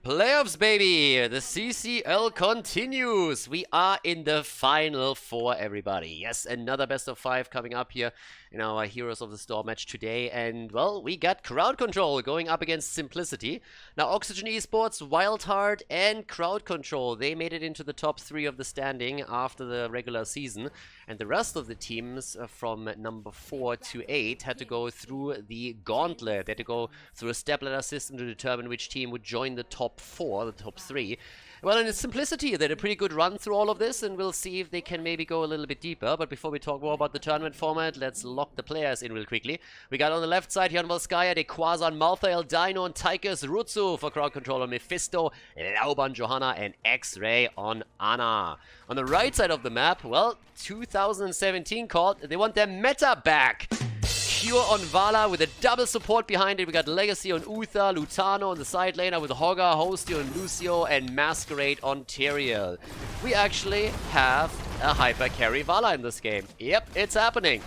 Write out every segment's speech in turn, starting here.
Playoffs, baby! The CCL continues! We are in the final four, everybody. Yes, another best of 5 coming up here in our Heroes of the Storm match today. And, well, we got Crowd Control going up against Simplicity. Now, Oxygen Esports, Wildheart, and Crowd Control, they made it into the top 3 of the standing after the regular season. And the rest of the teams from number 4 to 8 had to go through the gauntlet. They had to go through a step-ladder system to determine which team would join the top 4, the top 3. Well, in its simplicity, they had a pretty good run through all of this, and we'll see if they can maybe go a little bit deeper. But before we talk more about the tournament format, let's lock the players in real quickly. We got on the left side here on Volskaya, De Quasar, Malthael, Dino, and Tychus, Rutsu for Crowd Control on Mephisto, Lauban, Johanna, and X-Ray on Anna. On the right side of the map, well, 2017 called, they want their meta back. Cure on Vala with a double support behind it. We got Legacy on Uther, Lutano on the side laner with Hogger, Hostio on Lucio, and Masquerade on Tyrael. We actually have a hyper carry Vala in this game. Yep, it's happening.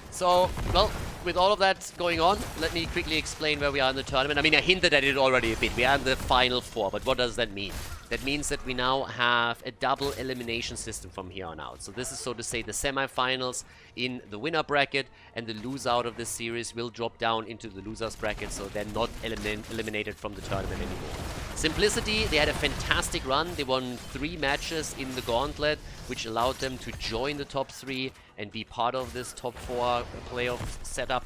So, well, with all of that going on, let me quickly explain where we are in the tournament. I mean, I hinted at it already a bit. We are in the final 4, but what does that mean? That means that we now have a double elimination system from here on out. So this is, so to say, the semifinals in the winner bracket, and the loser out of this series will drop down into the losers bracket, so they're not eliminated from the tournament anymore. Simplicity, they had a fantastic run. They won 3 matches in the gauntlet, which allowed them to join the top 3 and be part of this top 4 playoff setup.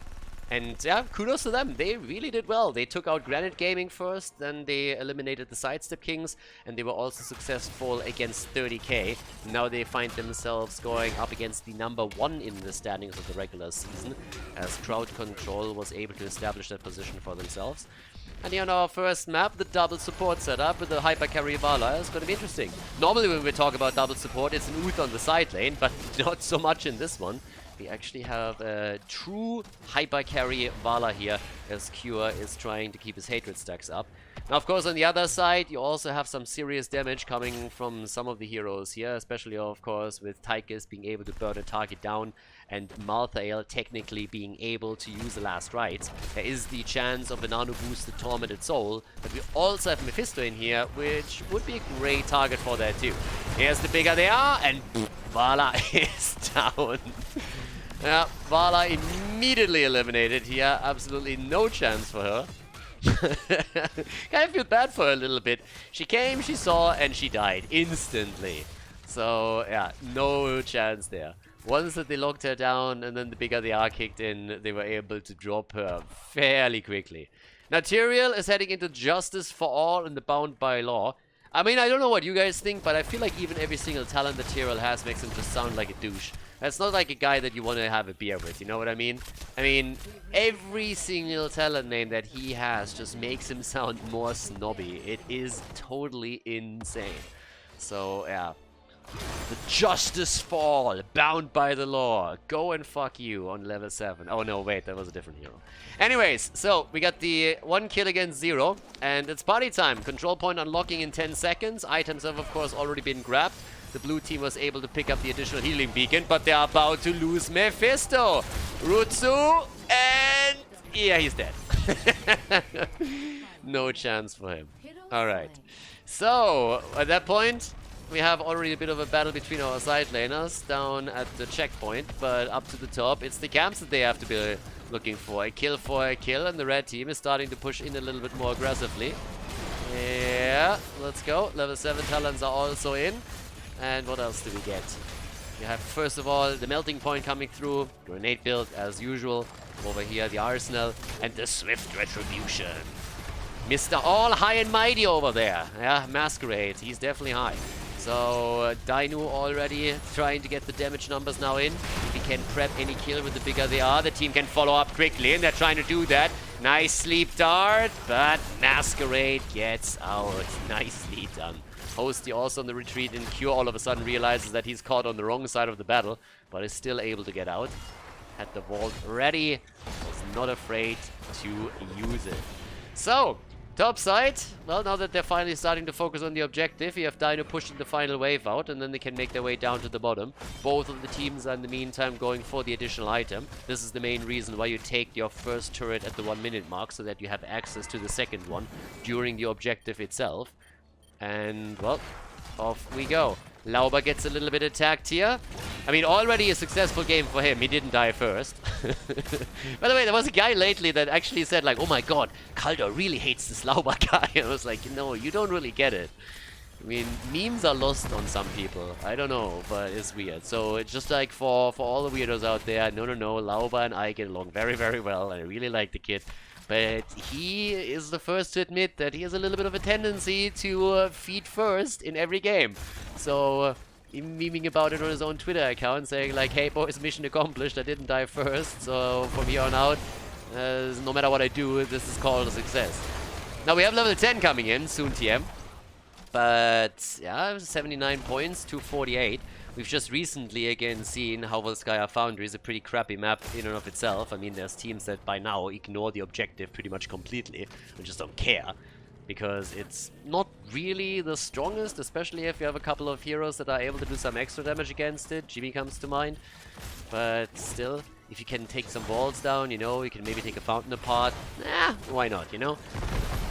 And yeah, kudos to them. They really did well. They took out Granite Gaming first, then they eliminated the Sidestep Kings, and they were also successful against 30k. Now they find themselves going up against the number 1 in the standings of the regular season, as Crowd Control was able to establish that position for themselves. And here on our first map, the double support setup with the hyper carry Vala is going to be interesting. Normally when we talk about double support, it's an Uther on the side lane, but not so much in this one. We actually have a true hyper carry Vala here, as Cure is trying to keep his hatred stacks up. Now, of course, on the other side, you also have some serious damage coming from some of the heroes here, especially, of course, with Tychus being able to burn a target down, and Malthael technically being able to use the last rites. There is the chance of a nano-boosted Tormented Soul, but we also have Mephisto in here, which would be a great target for that too. Here's the bigger they are, and Vala is down. Yeah, Vala immediately eliminated here. Absolutely no chance for her. Kind of feel bad for her a little bit. She came, she saw, and she died instantly. So, yeah, no chance there. Once that they locked her down and then the bigger they are kicked in, they were able to drop her fairly quickly. Now, Tyrael is heading into Justice for All and the Bound by Law. I mean, I don't know what you guys think, but I feel like even every single talent that Tyrael has makes him just sound like a douche. That's not like a guy that you want to have a beer with, you know what I mean? I mean, every single talent name that he has just makes him sound more snobby. It is totally insane. So, yeah. The Justice Fall, Bound by the Law. Go and fuck you on level 7. Oh no, wait, that was a different hero. Anyways, so we got the 1 kill against 0, and it's party time. Control point unlocking in 10 seconds. Items have, of course, already been grabbed. The blue team was able to pick up the additional healing beacon, but they are about to lose Mephisto. Rutsu, and yeah, he's dead. No chance for him. Alright. So, at that point, we have already a bit of a battle between our side laners down at the checkpoint, but up to the top, it's the camps that they have to be looking for. A kill for a kill, and the red team is starting to push in a little bit more aggressively. Yeah, let's go. Level 7 talents are also in. And what else do we get? We have, first of all, the melting point coming through, grenade build as usual. Over here, the arsenal, and the swift retribution. Mr. All High and Mighty over there. Yeah, Masquerade, he's definitely high. So, Dino already trying to get the damage numbers now in. If he can prep any kill with the bigger they are, the team can follow up quickly, and they're trying to do that. Nice sleep dart, but Masquerade gets out. Nicely done. Hosty also on the retreat, and Cure all of a sudden realizes that he's caught on the wrong side of the battle, but is still able to get out. Had the vault ready, was not afraid to use it. So, Top side, well, now that they're finally starting to focus on the objective, you have Dino pushing the final wave out, and then they can make their way down to the bottom. Both of the teams are in the meantime going for the additional item. This is the main reason why you take your first turret at the 1 minute mark, so that you have access to the second one during the objective itself. And, well, off we go. Lauber gets a little bit attacked here. I mean, already a successful game for him. He didn't die first. By the way, there was a guy lately that actually said, like, oh my god, Khaldor really hates this Lauber guy. And I was like, no, you don't really get it. I mean, memes are lost on some people. I don't know, but it's weird. So it's just like for all the weirdos out there, no, Lauber and I get along very, very well. I really like the kid. But he is the first to admit that he has a little bit of a tendency to feed first in every game. So, even memeing about it on his own Twitter account, saying like, hey boys, mission accomplished, I didn't die first. So, from here on out, no matter what I do, this is called a success. Now, we have level 10 coming in, soon TM. But, yeah, 79 points, 248. We've just recently again seen how Volskaya Foundry is a pretty crappy map in and of itself. I mean, there's teams that by now ignore the objective pretty much completely and just don't care. Because it's not really the strongest, especially if you have a couple of heroes that are able to do some extra damage against it. Jimmy comes to mind. But still, if you can take some walls down, you know, you can maybe take a fountain apart. Why not, you know?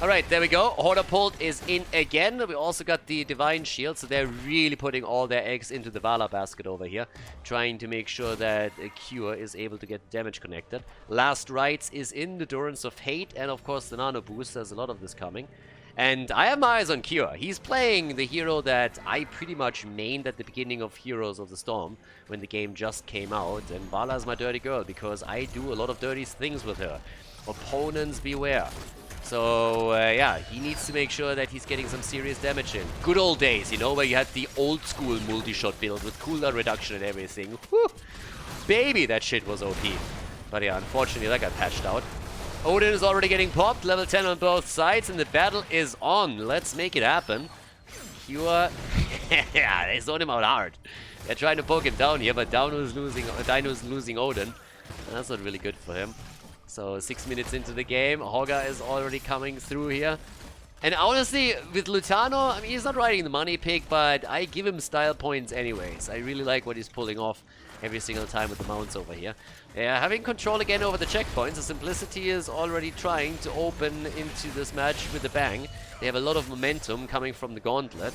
Alright, there we go. Horderpolt is in again. We also got the Divine Shield, so they're really putting all their eggs into the Vala basket over here. Trying to make sure that a Cure is able to get damage connected. Last Rites is in, the Durance of Hate, and of course the Nano Boost. There's a lot of this coming. And I have my eyes on Cure. He's playing the hero that I pretty much mained at the beginning of Heroes of the Storm, when the game just came out. And Vala's my dirty girl, because I do a lot of dirty things with her. Opponents beware. So, yeah, he needs to make sure that he's getting some serious damage in. Good old days, you know, where you had the old school multi-shot build with cooldown reduction and everything. Whew. Baby, that shit was OP. But yeah, unfortunately, that got patched out. Odin is already getting popped, level 10 on both sides, and the battle is on. Let's make it happen. Cure, yeah, they zone him out hard. They're trying to poke him down here, but Dino's losing Odin. That's not really good for him. So 6 minutes into the game, Hogga is already coming through here. And honestly, with Lutano, I mean, he's not riding the money pick, but I give him style points anyways. I really like what he's pulling off every single time with the mounts over here. Yeah, having control again over the checkpoints, the Simplicity is already trying to open into this match with a bang. They have a lot of momentum coming from the gauntlet.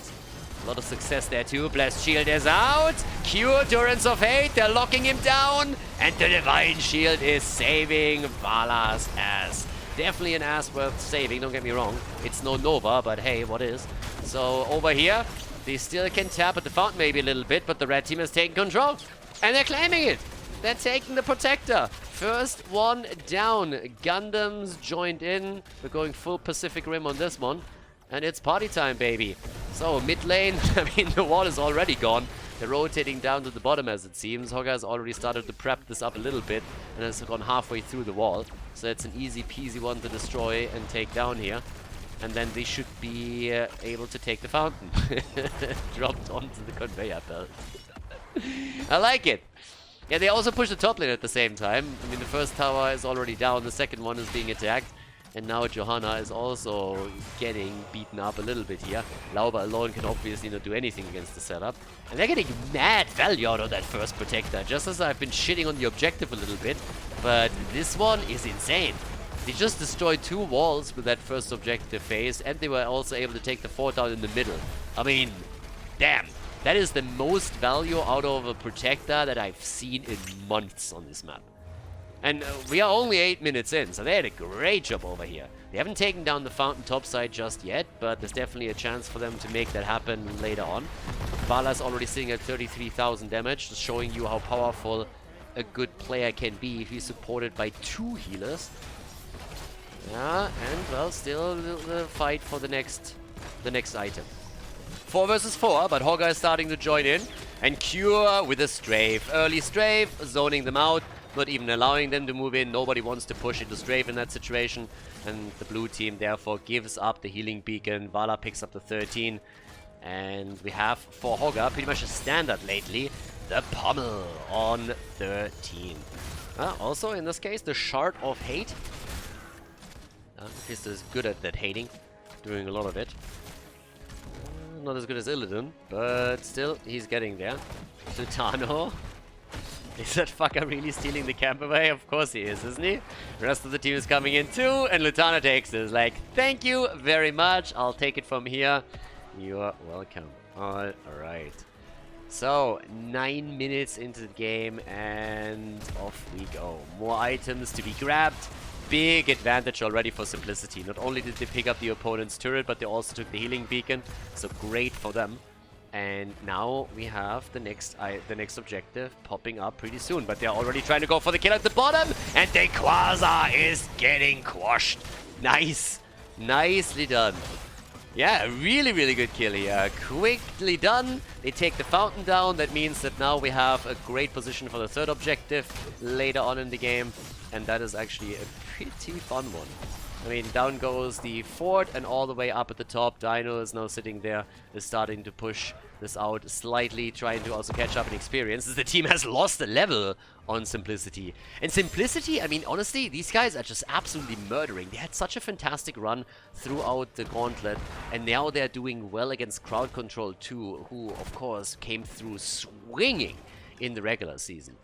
A lot of success there too. Blessed Shield is out. Cure, Durance of Hate. They're locking him down. And the Divine Shield is saving Vala's ass. Definitely an ass worth saving, don't get me wrong. It's no Nova, but hey, what is? So over here, they still can tap at the fountain maybe a little bit, but the red team has taken control. And they're claiming it. They're taking the Protector. First one down. Gundams joined in. We're going full Pacific Rim on this one. And it's party time, baby. So, mid lane, I mean, the wall is already gone. They're rotating down to the bottom, as it seems. Hogga has already started to prep this up a little bit and has gone halfway through the wall. So it's an easy peasy one to destroy and take down here. And then they should be able to take the fountain. Dropped onto the conveyor belt. I like it. Yeah, they also push the top lane at the same time. I mean, the first tower is already down, the second one is being attacked. And now Johanna is also getting beaten up a little bit here. Lauber alone can obviously not do anything against the setup. And they're getting mad value out of that first Protector, just as I've been shitting on the objective a little bit. But this one is insane. They just destroyed 2 walls with that first objective phase, and they were also able to take the 4 down in the middle. I mean, damn. That is the most value out of a Protector that I've seen in months on this map. And we are only 8 minutes in, so they had a great job over here. They haven't taken down the fountain topside just yet, but there's definitely a chance for them to make that happen later on. Vala's already sitting at 33,000 damage, just showing you how powerful a good player can be if he's supported by 2 healers. Yeah, and well, still the fight for the next item. 4 versus 4, but Hogga is starting to join in. And Cure with a strafe. Early strafe, zoning them out. Not even allowing them to move in. Nobody wants to push into strafe in that situation. And the blue team therefore gives up the healing beacon. Vala picks up the 13. And we have for Hogga, pretty much a standard lately, the Pommel on 13. Also in this case, the Shard of Hate. Mephisto is good at that hating, doing a lot of it. Not as good as Illidan, but still, he's getting there. Lutano. Is that fucker really stealing the camp away? Of course he is, isn't he? The rest of the team is coming in too, and Lutano takes this. Like, thank you very much. I'll take it from here. You're welcome. Alright. So, 9 minutes into the game, and off we go. More items to be grabbed. Big advantage already for Simplicity. Not only did they pick up the opponent's turret, but they also took the healing beacon. So great for them. And now we have the next objective popping up pretty soon. But they're already trying to go for the kill at the bottom. And the Quasar is getting quashed. Nice. Nicely done. Yeah, really, really good kill here. Quickly done. They take the fountain down. That means that now we have a great position for the third objective later on in the game. And that is actually a pretty fun one. I mean, down goes the fort, and all the way up at the top, Dino is now sitting there, is starting to push this out slightly, trying to also catch up in experience, as the team has lost a level on Simplicity. And Simplicity, I mean, honestly, these guys are just absolutely murdering. They had such a fantastic run throughout the gauntlet, and now they're doing well against Crowd Control too, who, of course, came through swinging in the regular season.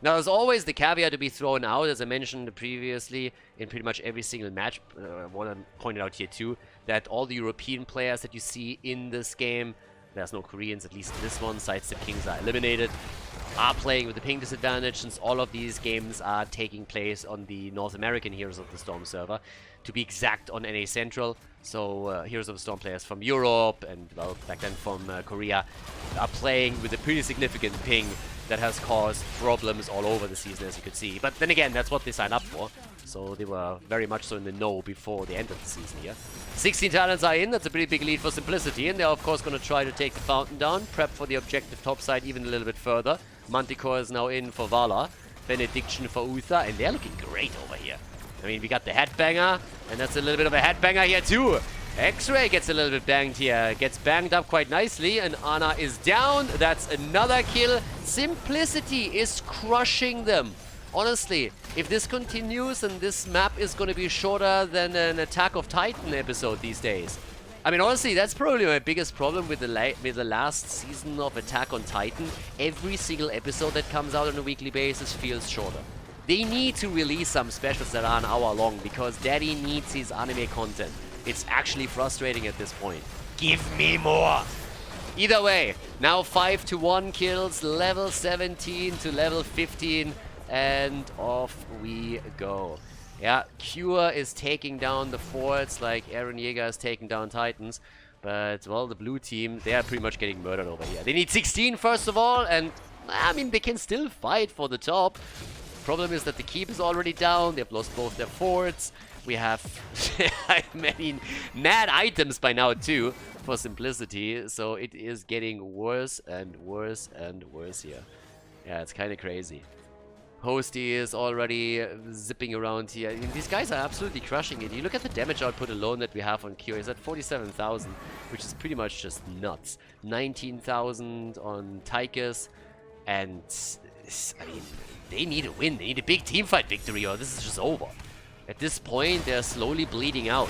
Now, there's always the caveat to be thrown out, as I mentioned previously, in pretty much every single match. I want to point it out here too, that all the European players that you see in this game, there's no Koreans, at least in this one, Sidestep Kings are eliminated, are playing with the ping disadvantage, since all of these games are taking place on the North American Heroes of the Storm server. To be exact, on NA Central. So Heroes of the Storm players from Europe and, well, back then from Korea are playing with a pretty significant ping that has caused problems all over the season, as you could see. But then again, that's what they signed up for. So they were very much so in the know before they entered the season here. 16 talents are in. That's a pretty big lead for Simplicity. And they're, of course, going to try to take the fountain down. Prep for the objective top side even a little bit further. Manticore is now in for Vala. Benediction for Uther. And they're looking great over here. I mean, we got the headbanger. And that's a little bit of a headbanger here, too. X-Ray gets a little bit banged here. Gets banged up quite nicely. And Ana is down. That's another kill. Simplicity is crushing them. Honestly, if this continues and this map is going to be shorter than an Attack of Titan episode these days. I mean, honestly, that's probably my biggest problem with the last season of Attack on Titan. Every single episode that comes out on a weekly basis feels shorter. They need to release some specials that are an hour long, because Daddy needs his anime content. It's actually frustrating at this point. Give me more! Either way, now 5-1 kills, level 17 to level 15, and off we go. Yeah, Cure is taking down the forts like Eren Yeager is taking down Titans. But, well, the blue team, they are pretty much getting murdered over here. They need 16 first of all, and, I mean, they can still fight for the top. Problem is that the keep is already down. They've lost both their forts. We have many mad items by now too for Simplicity. So it is getting worse and worse and worse here. Yeah, it's kind of crazy. Hosty is already zipping around here. I mean, these guys are absolutely crushing it. You look at the damage output alone that we have on Cure. He's at 47,000, which is pretty much just nuts. 19,000 on Tychus. And, I mean, they need a win. They need a big teamfight victory, or this is just over. At this point, they're slowly bleeding out.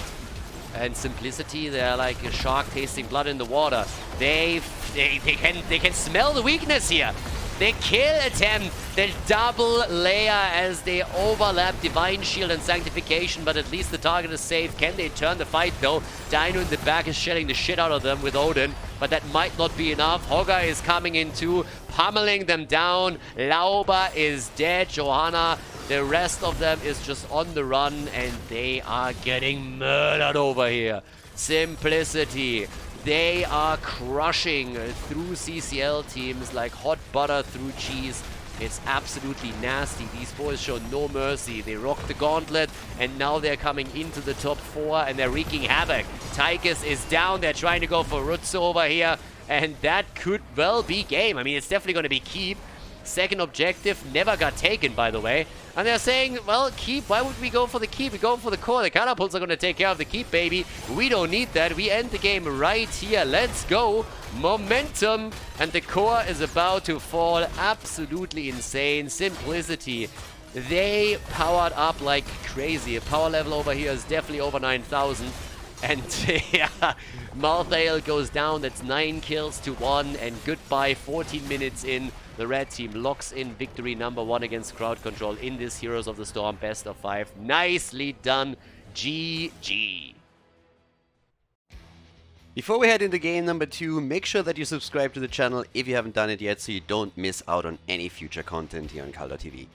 And Simplicity, they're like a shark tasting blood in the water. They can smell the weakness here. The kill attempt, the double layer as they overlap Divine Shield and Sanctification, but at least the target is safe. Can they turn the fight though? Dino in the back is shelling the shit out of them with Odin, but that might not be enough. Hogger is coming in too, pummeling them down. Lauba is dead. Johanna, the rest of them is just on the run, and they are getting murdered over here. Simplicity. They are crushing through CCL teams like hot butter through cheese. It's absolutely nasty. These boys show no mercy. They rock the gauntlet, and now they're coming into the top 4, and they're wreaking havoc. Tychus is down. They're trying to go for Rutsu over here, and that could well be game. I mean, it's definitely going to be keep. Second objective never got taken, by the way. And they're saying, well, keep, why would we go for the keep? We go for the core. The catapults are going to take care of the keep, baby. We don't need that. We end the game right here. Let's go. Momentum. And the core is about to fall. Absolutely insane. Simplicity They powered up like crazy. Power level over here is definitely over 9,000. And yeah, Malthael goes down. That's 9 kills to 1. And goodbye, 14 minutes in. The red team locks in victory number 1 against Crowd Control in this Heroes of the Storm best of 5. Nicely done. GG. Before we head into game number 2, make sure that you subscribe to the channel if you haven't done it yet so you don't miss out on any future content here on Khaldor TV.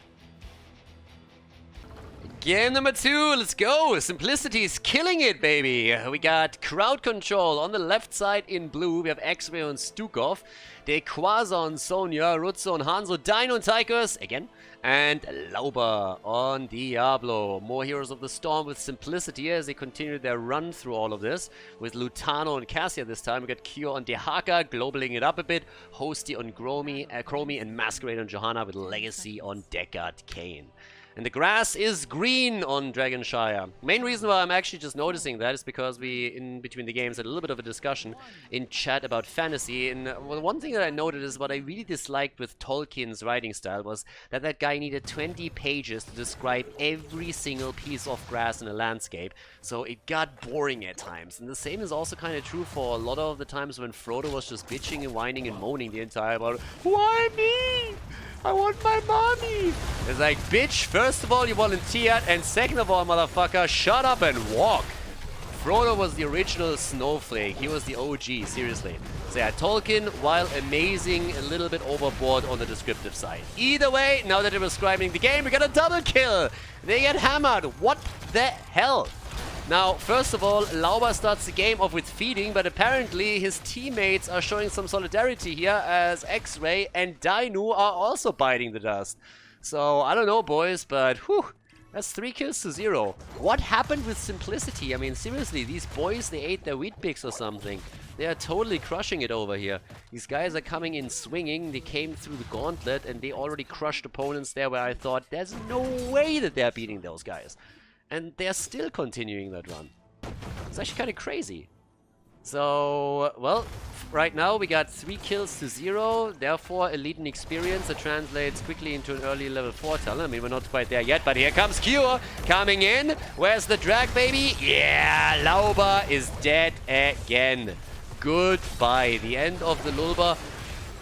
Game number 2, let's go! Simplicity is killing it, baby! We got Crowd Control on the left side in blue. We have X-Ray on Stukov, Dequaza on Sonya, Rutzo on Hanzo, Dino on Tigers, again, and Lauber on Diablo. More Heroes of the Storm with Simplicity as they continue their run through all of this. With Lutano and Cassia this time. We got Kyo on Dehaka, globaling it up a bit. Hosty on Chromie, and Masquerade on Johanna with Legacy on Deckard Kane. And the grass is green on Dragonshire. Main reason why I'm actually just noticing that is because we, in between the games, had a little bit of a discussion in chat about fantasy. And well, one thing that I noted is what I really disliked with Tolkien's writing style was that that guy needed 20 pages to describe every single piece of grass in a landscape. So it got boring at times. And the same is also kind of true for a lot of the times when Frodo was just bitching and whining and moaning the entire about, why me? I want my mommy! It's like, bitch, first of all you volunteered, and second of all, motherfucker, shut up and walk! Frodo was the original snowflake. He was the OG, seriously. So yeah, Tolkien, while amazing, a little bit overboard on the descriptive side. Either way, now that we're describing the game, we got a double kill! They get hammered! What the hell? Now, first of all, Lauber starts the game off with feeding, but apparently his teammates are showing some solidarity here as X-Ray and Dino are also biting the dust. So, I don't know, boys, but whew, that's 3 kills to 0. What happened with Simplicity? I mean, seriously, these boys, they ate their wheat picks or something. They are totally crushing it over here. These guys are coming in swinging. They came through the gauntlet and they already crushed opponents there where I thought, there's no way that they're beating those guys. And they're still continuing that run. It's actually kind of crazy. So, well, right now we got 3 kills to 0. Therefore, elite in experience. That translates quickly into an early level 4 talent. I mean, we're not quite there yet, but here comes Cure coming in. Where's the drag, baby? Yeah, Lauber is dead again. Goodbye. The end of the Lulba.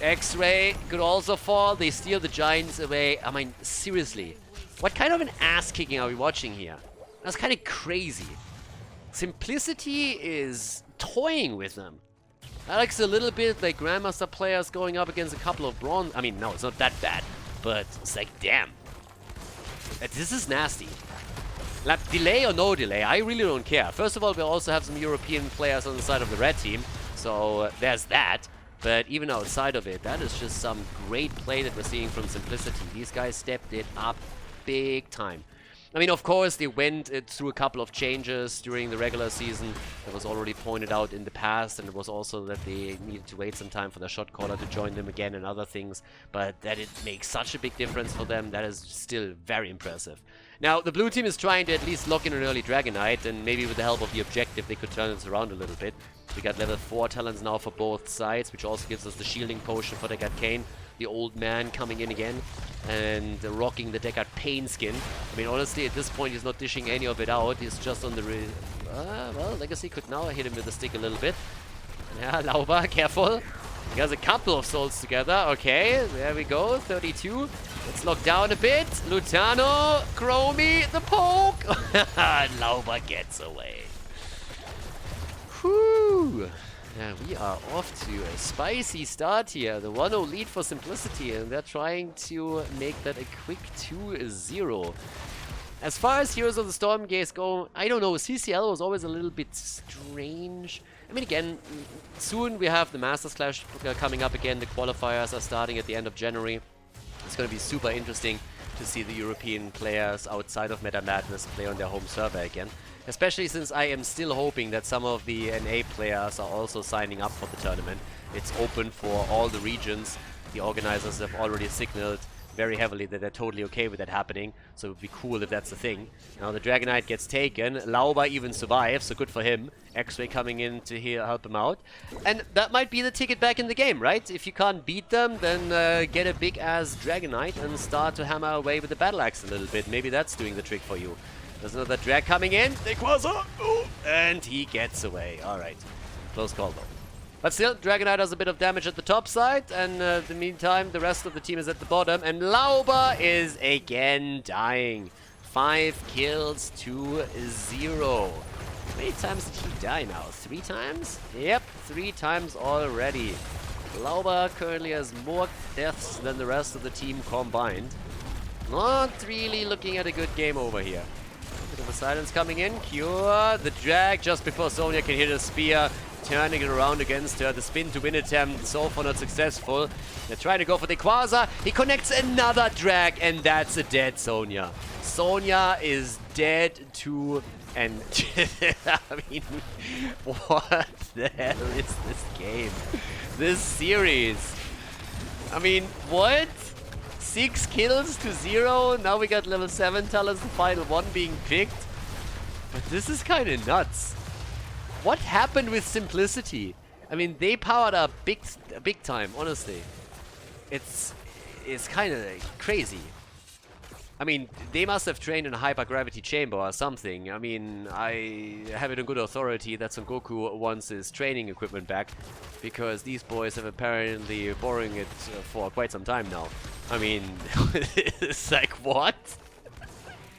X-Ray could also fall. They steal the Giants away. I mean, seriously. What kind of an ass-kicking are we watching here? That's kind of crazy. Simplicity is toying with them. That looks a little bit like Grandmaster players going up against a couple of bronze. I mean, no, it's not that bad. But it's like, damn. This is nasty. Like, delay or no delay, I really don't care. First of all, we also have some European players on the side of the red team. So there's that. But even outside of it, that is just some great play that we're seeing from Simplicity. These guys stepped it up big time. I mean, of course, they went through a couple of changes during the regular season. That was already pointed out in the past, and it was also that they needed to wait some time for the shot caller to join them again and other things. But that it makes such a big difference for them, that is still very impressive. Now, the blue team is trying to at least lock in an early Dragonite, and maybe with the help of the objective, they could turn this around a little bit. We got level 4 talents now for both sides, which also gives us the shielding potion for Deckard Kane. The old man coming in again and rocking the Deckard Pain skin. I mean, honestly, at this point, he's not dishing any of it out. He's just on the... well, Legacy could now hit him with the stick a little bit. Yeah, Lauber, careful. He has a couple of souls together. Okay, there we go. 32. Let's lock down a bit. Lutano, Chromie, the poke. Lauber gets away. Whew. Yeah, we are off to a spicy start here. The 1-0 lead for Simplicity, and they're trying to make that a quick 2-0. As far as Heroes of the Storm games go, I don't know, CCL was always a little bit strange. I mean, again, soon we have the Masters Clash coming up again. The qualifiers are starting at the end of January. It's going to be super interesting to see the European players outside of Meta Madness play on their home server again. Especially since I am still hoping that some of the NA players are also signing up for the tournament. It's open for all the regions. The organizers have already signaled very heavily that they're totally okay with that happening. So it would be cool if that's the thing. Now the Dragonite gets taken. Lauba even survives, so good for him. X-Ray coming in to here help him out. And that might be the ticket back in the game, right? If you can't beat them, then get a big-ass Dragonite and start to hammer away with the Battle Axe a little bit. Maybe that's doing the trick for you. There's another drag coming in. Rayquaza! And he gets away. Alright. Close call though. But still, Dragonite does a bit of damage at the top side, and in the meantime, the rest of the team is at the bottom, and Lauba is again dying. 5 kills to 0. How many times did he die now? 3 times? Yep, 3 times already. Lauba currently has more deaths than the rest of the team combined. Not really looking at a good game over here. Bit of a silence coming in. Cure the drag just before Sonya can hit a spear. Turning it around against her. The spin to win attempt, so far not successful. They're trying to go for the Quasar. He connects another drag, and that's a dead Sonya. Sonya is dead to... And I mean, what the hell is this game? This series. I mean, what? 6 kills to 0. Now we got level 7 talents, the final one being picked. But this is kind of nuts. What happened with Simplicity? I mean, they powered up big time, honestly. It's kind of crazy. I mean, they must have trained in a hypergravity chamber or something. I mean, I have it on good authority that Son Goku wants his training equipment back, because these boys have apparently borrowing it for quite some time now. I mean, it's like, what?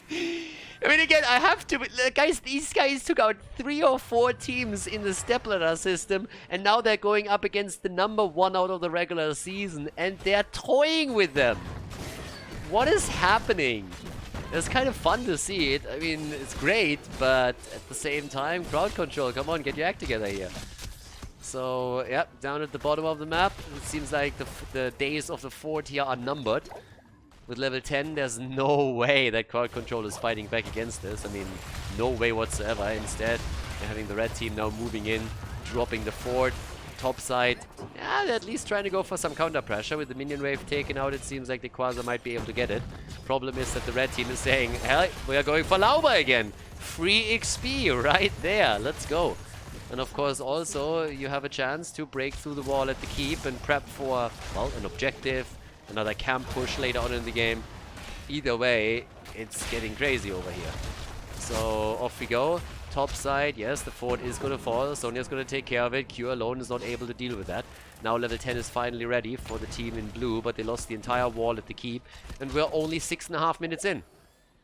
I mean, again, I have to... Guys, these guys took out 3 or 4 teams in the stepladder system, and now they're going up against the #1 out of the regular season, and they're toying with them. What is happening? It's kind of fun to see it. I mean, it's great, but at the same time, crowd control. Come on, get your act together here. So, yeah, down at the bottom of the map, it seems like the days of the fort here are numbered. With level 10, there's no way that crowd control is fighting back against this. I mean, no way whatsoever. Instead, they're having the red team now moving in, dropping the fort, top side. Yeah, they're at least trying to go for some counter pressure. With the minion wave taken out, it seems like the Quasar might be able to get it. Problem is that the red team is saying, hell, we are going for Lauba again. Free XP right there. Let's go. And of course, also, you have a chance to break through the wall at the keep and prep for, well, an objective. Another camp push later on in the game. Either way, it's getting crazy over here. So off we go. Top side, yes, the fort is going to fall. Sonya's going to take care of it. Q alone is not able to deal with that. Now level 10 is finally ready for the team in blue, but they lost the entire wall at the keep. And we're only 6.5 minutes in.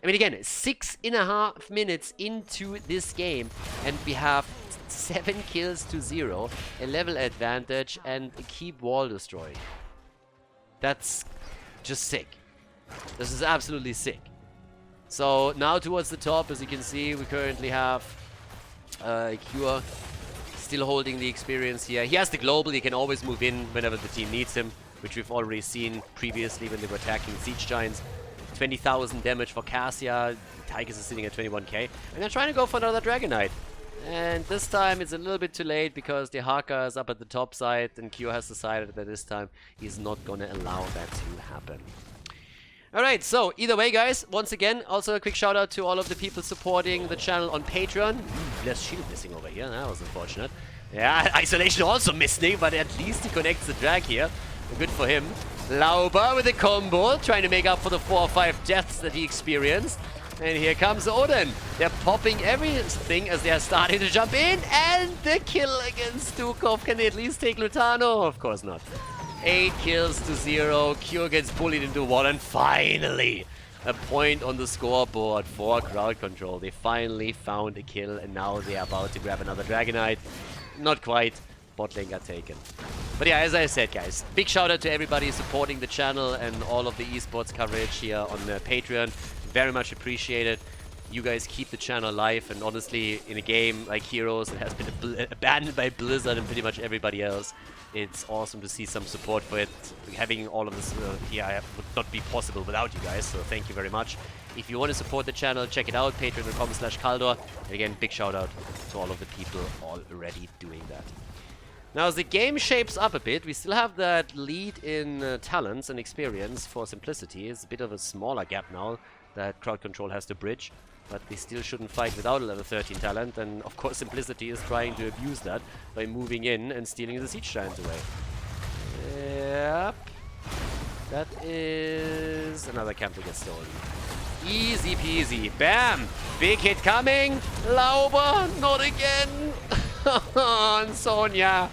I mean, again, 6.5 minutes into this game, and we have 7 kills to 0, a level advantage, and a keep wall destroyed. That's just sick. This is absolutely sick. So now towards the top, as you can see, we currently have Cure still holding the experience here. He has the global, he can always move in whenever the team needs him, which we've already seen previously when they were attacking Siege Giants. 20,000 damage for Cassia, Tigers is sitting at 21k, and they're trying to go for another Dragonite. And this time it's a little bit too late because the Haka is up at the top side and Q has decided that this time he's not gonna allow that to happen. Alright, so either way guys, once again, also a quick shout out to all of the people supporting the channel on Patreon. Less shield missing over here, that was unfortunate. Yeah, Isolation also missing, but at least he connects the drag here. Good for him. Lauba with a combo, trying to make up for the 4 or 5 deaths that he experienced. And here comes Odin. They're popping everything as they are starting to jump in. And the kill against Stukov. Can they at least take Lutano? Of course not. 8 kills to 0. Cure gets bullied into a wall. And finally, a point on the scoreboard for crowd control. They finally found a kill. And now they are about to grab another Dragonite. Not quite. Bot lane got taken. But yeah, as I said, guys, big shout out to everybody supporting the channel and all of the esports coverage here on Patreon. Very much appreciated. You guys keep the channel alive, and honestly, in a game like Heroes that has been abandoned by Blizzard and pretty much everybody else, it's awesome to see some support for it. Having all of this here would not be possible without you guys, so thank you very much. If you want to support the channel, check it out, patreon.com/Khaldor. And again, big shout out to all of the people already doing that. Now, as the game shapes up a bit, we still have that lead in talents and experience for Simplicity. It's a bit of a smaller gap now that Crowd Control has to bridge, but they still shouldn't fight without a level 13 talent, and of course Simplicity is trying to abuse that by moving in and stealing the Siege Giants away. Yep. That is another camp that gets stolen. Easy peasy. Bam! Big hit coming! Lauber! Not again! And Sonya!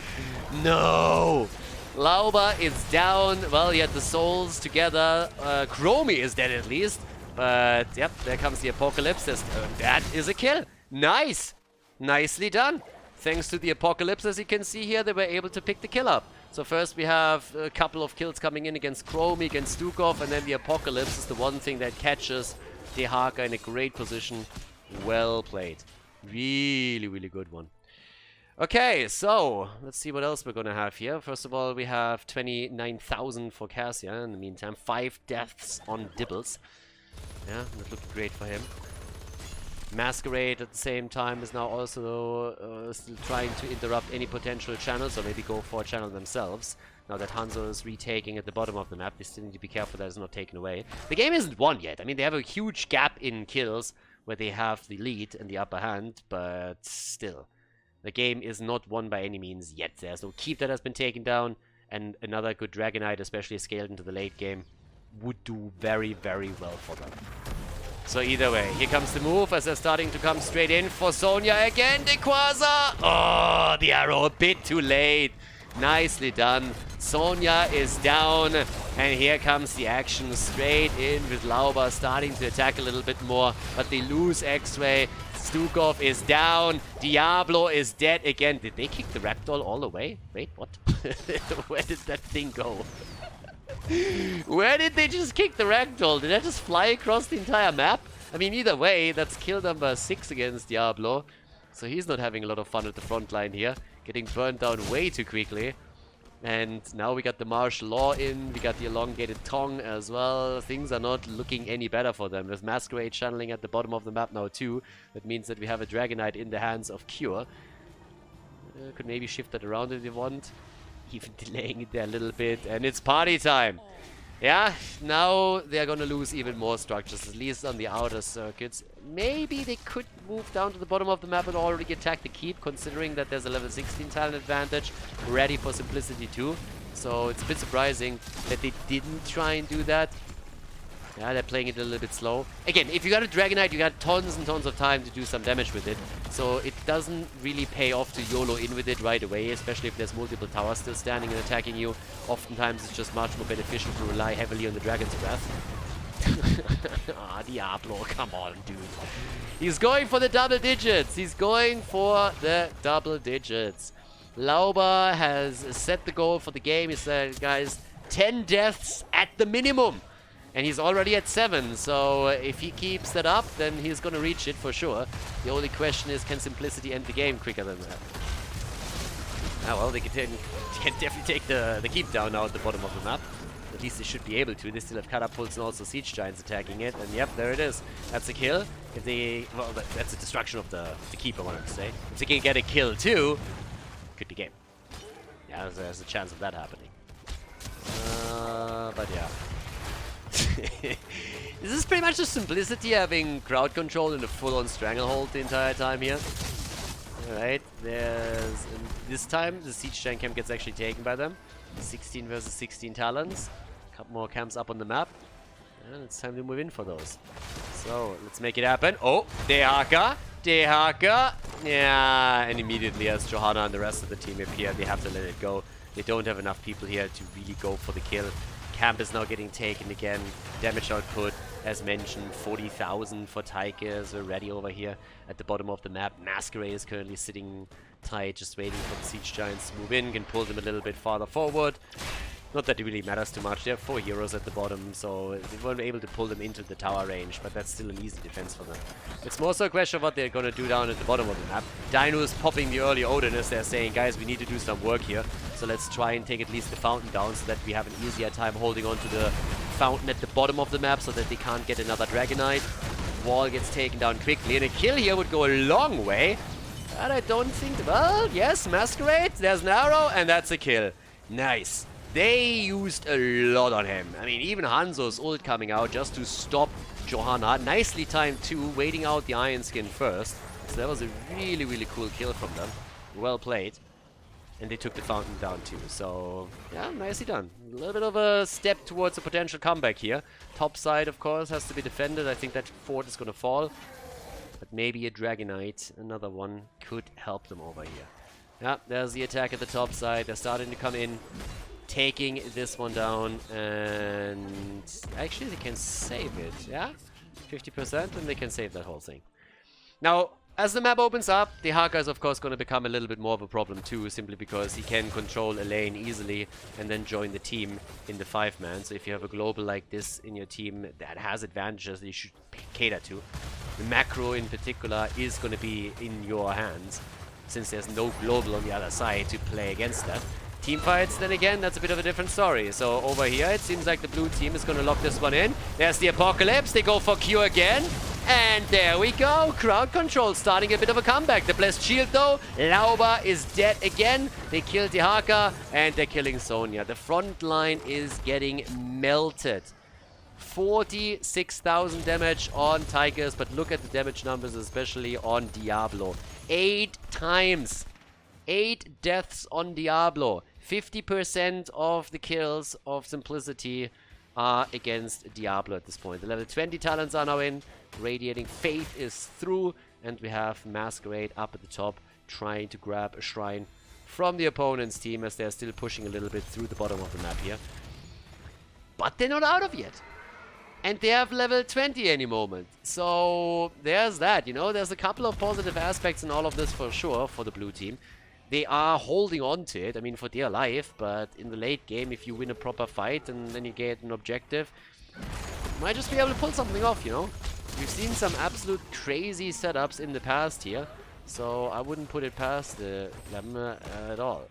No! Lauber is down. Well, he had the souls together. Chromie is dead at least. But, yep, there comes the Apocalypse. That is a kill. Nice! Nicely done. Thanks to the Apocalypse, as you can see here, they were able to pick the kill up. So first we have a couple of kills coming in against Chromie, against Stukov, and then the Apocalypse is the one thing that catches Dehaka in a great position. Well played. Really, really good one. Okay, so let's see what else we're gonna have here. First of all, we have 29,000 for Cassia. In the meantime, 5 deaths on Dibbles. Yeah, not looking great for him. Masquerade at the same time is now also still trying to interrupt any potential channels, or maybe go for a channel themselves. Now that Hanzo is retaking at the bottom of the map, they still need to be careful that it's not taken away. The game isn't won yet. I mean, they have a huge gap in kills where they have the lead and the upper hand, but still. The game is not won by any means yet. There's no keep that has been taken down, and another good Dragonite, especially scaled into the late game, would do very, very well for them. So either way, here comes the move as they're starting to come straight in for Sonya again. Dequaza! Oh, the arrow a bit too late. Nicely done. Sonya is down, and here comes the action straight in with Lauber starting to attack a little bit more, but they lose X-Ray. Stukov is down. Diablo is dead again. Did they kick the ragdoll all the way? Wait, what? Where did that thing go? Where did they just kick the ragdoll? Did that just fly across the entire map? I mean, either way, that's kill number 6 against Diablo. So he's not having a lot of fun at the front line here. Getting burned down way too quickly. And now we got the martial law in. We got the elongated tongue as well. Things are not looking any better for them. With Masquerade channeling at the bottom of the map now too. That means that we have a Dragonite in the hands of Cure. Could maybe shift that around if you want. Even delaying it there a little bit, and it's party time. Yeah, now they're gonna lose even more structures, at least on the outer circuits. Maybe they could move down to the bottom of the map and already attack the keep, considering that there's a level 16 talent advantage ready for Simplicity too. So it's a bit surprising that they didn't try and do that. Yeah, they're playing it a little bit slow. Again, if you got a Dragonite, you got tons and tons of time to do some damage with it. So it doesn't really pay off to YOLO in with it right away, especially if there's multiple towers still standing and attacking you. Oftentimes it's just much more beneficial to rely heavily on the Dragon's Breath. Ah, Diablo, come on, dude. He's going for the double digits. He's going for the double digits. Lauber has set the goal for the game. He said, guys, 10 deaths at the minimum. And he's already at 7, so if he keeps that up, then he's gonna reach it for sure. The only question is, can Simplicity end the game quicker than that? Ah, well, they can definitely take the keep down now at the bottom of the map. At least they should be able to. They still have catapults and also siege giants attacking it. And yep, there it is. That's a kill. If they, well, that's a destruction of the keep, I wanted to say. If they can get a kill too, could be game. Yeah, there's a chance of that happening. But yeah. This is pretty much just Simplicity having crowd control in a full-on stranglehold the entire time here. Alright, this time the siege giant camp gets actually taken by them. 16 versus 16 talents. A couple more camps up on the map. And it's time to move in for those. So, let's make it happen. Oh, Dehaka! Dehaka! Yeah, and immediately as Johanna and the rest of the team appear, they have to let it go. They don't have enough people here to really go for the kill. Camp is now getting taken again. Damage output, as mentioned, 40,000 for Tigers. We're ready over here at the bottom of the map. Masquerade is currently sitting tight, just waiting for the siege giants to move in. Can pull them a little bit farther forward. Not that it really matters too much. There are 4 heroes at the bottom, so they weren't able to pull them into the tower range, but that's still an easy defense for them. It's more so a question of what they're going to do down at the bottom of the map. Dino is popping the early Odin as they're saying, guys, we need to do some work here. So let's try and take at least the fountain down so that we have an easier time holding on to the fountain at the bottom of the map so that they can't get another Dragonite. Wall gets taken down quickly, and a kill here would go a long way. But I don't think... Well, yes, Masquerade. There's an arrow, and that's a kill. Nice. They used a lot on him. I mean, even Hanzo's ult coming out just to stop Johanna. Nicely timed too, waiting out the Iron Skin first. So that was a really, really cool kill from them. Well played. And they took the fountain down too. So, yeah, nicely done. A little bit of a step towards a potential comeback here. Top side, of course, has to be defended. I think that fort is going to fall. But maybe a Dragonite, another one, could help them over here. Yeah, there's the attack at the top side. They're starting to come in, taking this one down. And actually, they can save it. Yeah, 50%, and they can save that whole thing. Now, as the map opens up, the Haka is of course going to become a little bit more of a problem too, simply because he can control a lane easily and then join the team in the 5-man. So if you have a global like this in your team that has advantages that you should cater to, the macro in particular is going to be in your hands, since there's no global on the other side to play against that. Team fights, then again, that's a bit of a different story. So over here, it seems like the blue team is going to lock this one in. There's the Apocalypse. They go for Q again. And there we go. Crowd control starting a bit of a comeback. The Blessed Shield, though. Lauba is dead again. They killed the Haka, and they're killing Sonya. The front line is getting melted. 46,000 damage on Tigers, but look at the damage numbers, especially on Diablo. 8 times. 8 deaths on Diablo. 50% of the kills of Simplicity are against Diablo at this point. The level 20 talents are now in. Radiating Faith is through. And we have Masquerade up at the top, trying to grab a shrine from the opponent's team as they're still pushing a little bit through the bottom of the map here. But they're not out of yet. And they have level 20 any moment. So there's that, you know. There's a couple of positive aspects in all of this for sure for the blue team. They are holding on to it, I mean, for dear life, but in the late game, if you win a proper fight and then you get an objective, you might just be able to pull something off, you know? We've seen some absolute crazy setups in the past here, so I wouldn't put it past them at all.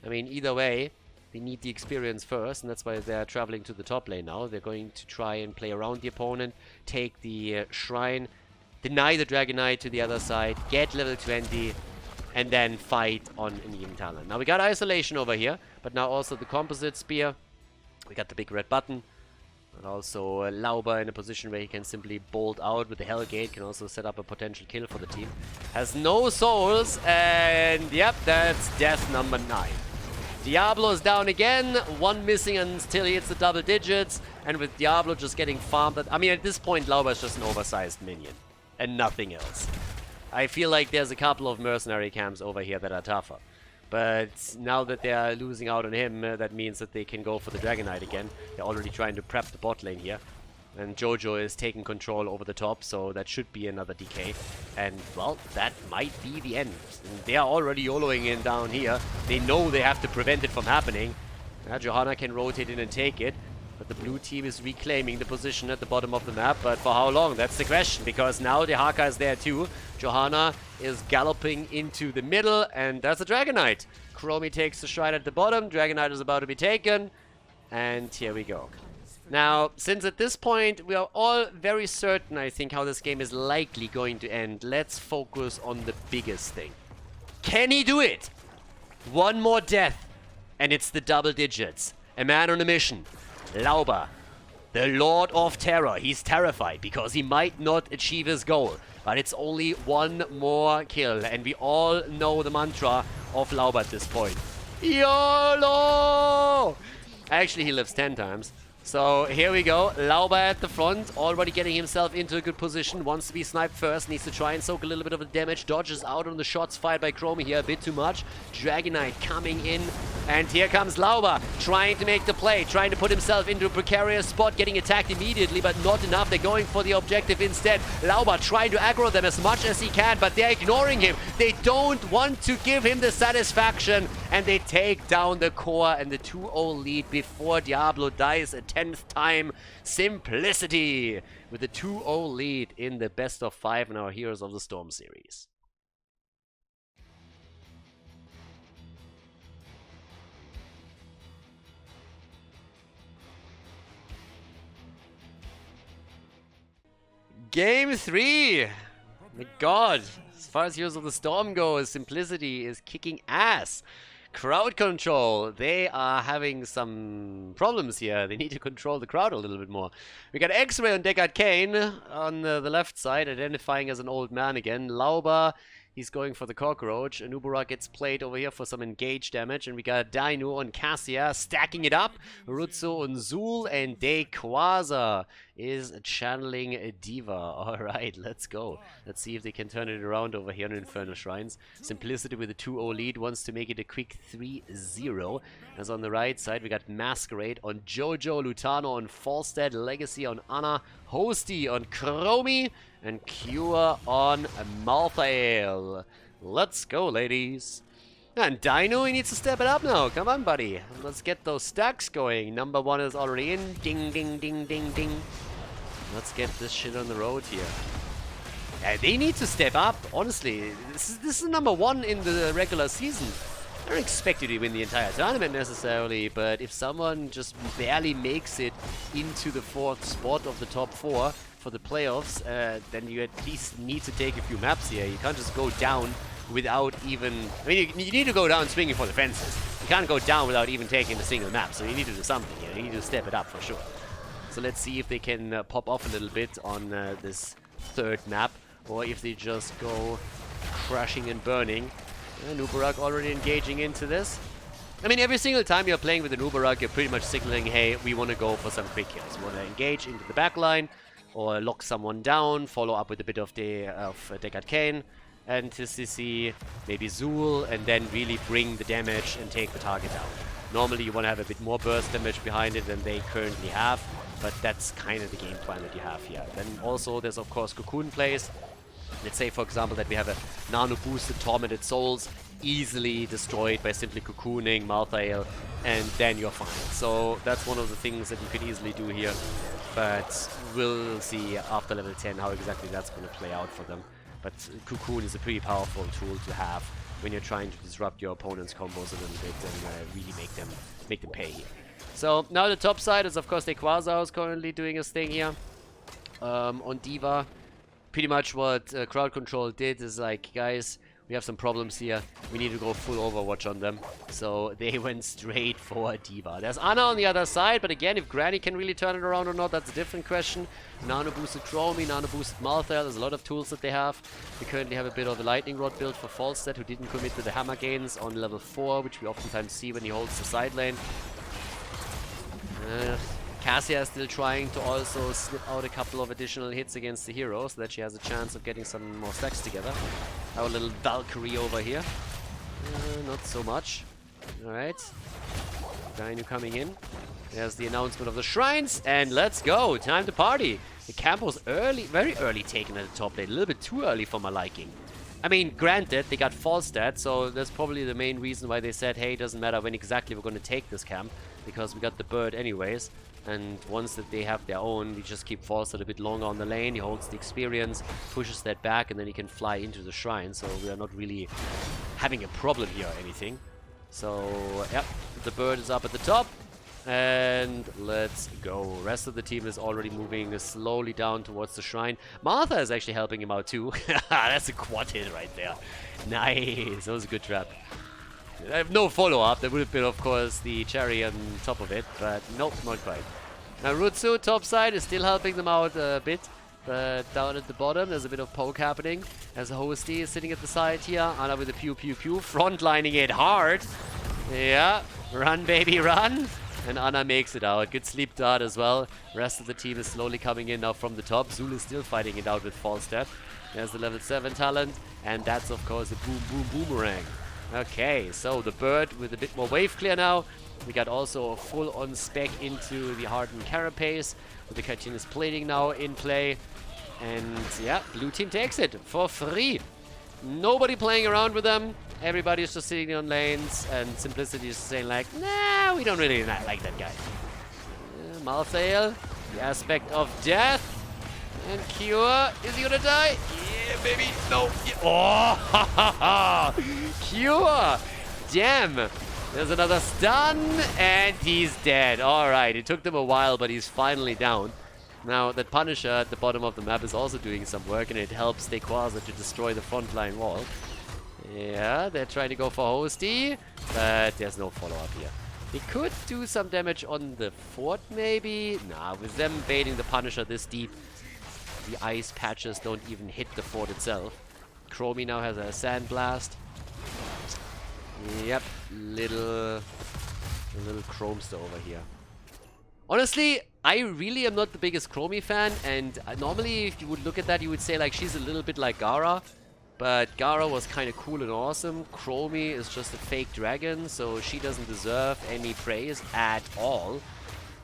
I mean, either way, they need the experience first, and that's why they're traveling to the top lane now. They're going to try and play around the opponent, take the shrine, deny the Dragonite to the other side, get level 20, and then fight on an even talent. Now we got Isolation over here, but now also the Composite Spear. We got the big red button. And also Lauba in a position where he can simply bolt out with the Hellgate. Can also set up a potential kill for the team. Has no souls, and yep, that's death number 9. Diablo is down again. 1 missing until he hits the double digits. And with Diablo just getting farmed. I mean, at this point, Lauba is just an oversized minion. And nothing else. I feel like there's a couple of mercenary camps over here that are tougher. But now that they are losing out on him, that means that they can go for the Dragonite again. They're already trying to prep the bot lane here. And Jojo is taking control over the top, so that should be another DK. And, well, that might be the end. And they are already YOLOing in down here. They know they have to prevent it from happening. Johanna can rotate in and take it. But the blue team is reclaiming the position at the bottom of the map. But for how long? That's the question. Because now the Haka is there too. Johanna is galloping into the middle. And that's a Dragonite. Chromie takes the shrine at the bottom. Dragonite is about to be taken. And here we go. Now, since at this point we are all very certain, I think, how this game is likely going to end, let's focus on the biggest thing. Can he do it? One more death. And it's the double digits. A man on a mission. Lauba, the Lord of Terror. He's terrified because he might not achieve his goal. But it's only one more kill. And we all know the mantra of Lauba at this point. YOLO! Actually, he lives 10 times. So here we go. Lauba at the front, already getting himself into a good position. Wants to be sniped first, needs to try and soak a little bit of the damage. Dodges out on the shots fired by Chromie here a bit too much. Dragonite coming in. And here comes Lauba, trying to make the play, trying to put himself into a precarious spot, getting attacked immediately, but not enough. They're going for the objective instead. Lauba trying to aggro them as much as he can, but they're ignoring him. They don't want to give him the satisfaction, and they take down the core and the 2-0 lead before Diablo dies a 10th time. Simplicity with the 2-0 lead in the best of 5 in our Heroes of the Storm series. Game 3! My god, As far as Heroes of the Storm goes, Simplicity is kicking ass. Crowd control, they are having some problems here. They need to control the crowd a little bit more. We got X-Ray on Deckard Cain on the left side, identifying as an old man again. Lauba, he's going for the cockroach. Anubara gets played over here for some engage damage. And we got Dainu on Cassia stacking it up. Rutsu on Zul, and Quasar is channeling a Diva. Alright, let's go. Let's see if they can turn it around over here on Infernal Shrines. Simplicity with a 2-0 lead wants to make it a quick 3-0. As on the right side, we got Masquerade on Jojo, Lutano on Falstead, Legacy on Anna, Hosty on Chromie, and Cure on Malthael. Let's go, ladies. And Dino, he needs to step it up now. Come on, buddy. Let's get those stacks going. Number 1 is already in. Ding, ding, ding, ding, ding. Let's get this shit on the road here. Yeah, they need to step up, honestly. This is number 1 in the regular season. I don't expect you to win the entire tournament necessarily, but if someone just barely makes it into the 4th spot of the top 4 for the playoffs, then you at least need to take a few maps here. You can't just go down without even... I mean, you need to go down swinging for the fences. You can't go down without even taking a single map, so you need to do something here. You need to step it up for sure. So let's see if they can pop off a little bit on this 3rd map, or if they just go crashing and burning. Nubarak already engaging into this. I mean, every single time you're playing with an Nubarak, you're pretty much signaling, hey, we want to go for some quick kills. We want to engage into the back line, or lock someone down, follow up with a bit of Deckard Cain, and to CC maybe Zul, and then really bring the damage and take the target down. Normally you want to have a bit more burst damage behind it than they currently have, but that's kind of the game plan that you have here. Then also there's of course Cocoon plays. Let's say, for example, that we have a nano-boosted Tormented Souls easily destroyed by simply cocooning Malthael, and then you're fine. So that's one of the things that you could easily do here, but we'll see after level 10 how exactly that's going to play out for them. But Cocoon is a pretty powerful tool to have when you're trying to disrupt your opponent's combos a little bit and really make them pay here. So now the top side is of course the Quasar is currently doing his thing here on Diva. Pretty much what Crowd Control did is like, guys, we have some problems here. We need to go full Overwatch on them. So they went straight for Diva. There's Anna on the other side, but again, if Granny can really turn it around or not, that's a different question. Nano boosted Chromie, Nano boosted Malthael. There's a lot of tools that they have. We currently have a bit of a Lightning Rod build for Falstead, who didn't commit to the hammer gains on level 4, which we oftentimes see when he holds the side lane. Cassia is still trying to also slip out a couple of additional hits against the hero so that she has a chance of getting some more stacks together. Our little Valkyrie over here. Not so much. Alright. Dino coming in. There's the announcement of the shrines, and let's go! Time to party! The camp was early, very early taken at the top lane. A little bit too early for my liking. I mean, granted, they got Falstad, so that's probably the main reason why they said, hey, it doesn't matter when exactly we're going to take this camp, because we got the bird anyways. And once that they have their own, we just keep Falstad a bit longer on the lane. He holds the experience, pushes that back, and then he can fly into the shrine. So we are not really having a problem here or anything. So, yep, the bird is up at the top. And let's go. Rest of the team is already moving slowly down towards the shrine. Martha is actually helping him out too. That's a quad hit right there. Nice. That was a good trap. I have no follow-up. There would have been, of course, the cherry on top of it, but nope, not quite. Now, Rutsu, top side, is still helping them out a bit, but down at the bottom, there's a bit of poke happening. As a Hosty is sitting at the side here. Anna with a pew, pew, pew, frontlining it hard. Yeah, run, baby, run. And Anna makes it out. Good sleep dart as well. Rest of the team is slowly coming in now from the top. Zul is still fighting it out with Falstad. There's the level 7 talent, and that's, of course, a boom, boom, boomerang. Okay, so the bird with a bit more wave clear now. We got also a full-on spec into the hardened carapace with the continuous plating now in play. And yeah, blue team takes it for free. Nobody playing around with them. Everybody's just sitting on lanes, and Simplicity is saying like, nah, we don't really like that guy. Malthael, the aspect of death. And Cure, is he gonna die? Yeah, baby, no. Yeah. Oh, ha, ha, ha. Cure, damn. There's another stun, and he's dead. All right, it took them a while, but he's finally down. Now, that Punisher at the bottom of the map is also doing some work, and it helps Quasar to destroy the frontline wall. Yeah, they're trying to go for Hosty, but there's no follow-up here. They could do some damage on the fort, maybe? Nah, with them baiting the Punisher this deep, the ice patches don't even hit the fort itself. Chromie now has a Sand Blast. Yep, a little Chromester over here. Honestly, I really am not the biggest Chromie fan, and normally if you would look at that, you would say like she's a little bit like Gara. But Gara was kind of cool and awesome. Chromie is just a fake dragon, so she doesn't deserve any praise at all.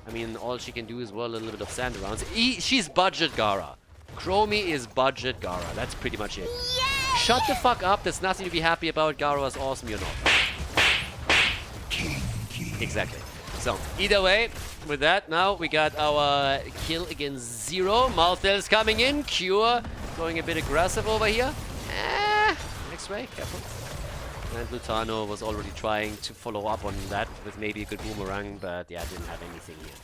I mean, all she can do is whirl a little bit of sand around. She's budget Gara. Chromie is budget Gara. That's pretty much it. Yeah! Shut the fuck up. There's nothing to be happy about. Gara was awesome, you're not. Exactly. So, either way, with that, now we got our kill against Zero. Malthel's coming in. Cure going a bit aggressive over here. X-ray, careful. And Lutano was already trying to follow up on that with maybe a good boomerang, but yeah, didn't have anything here.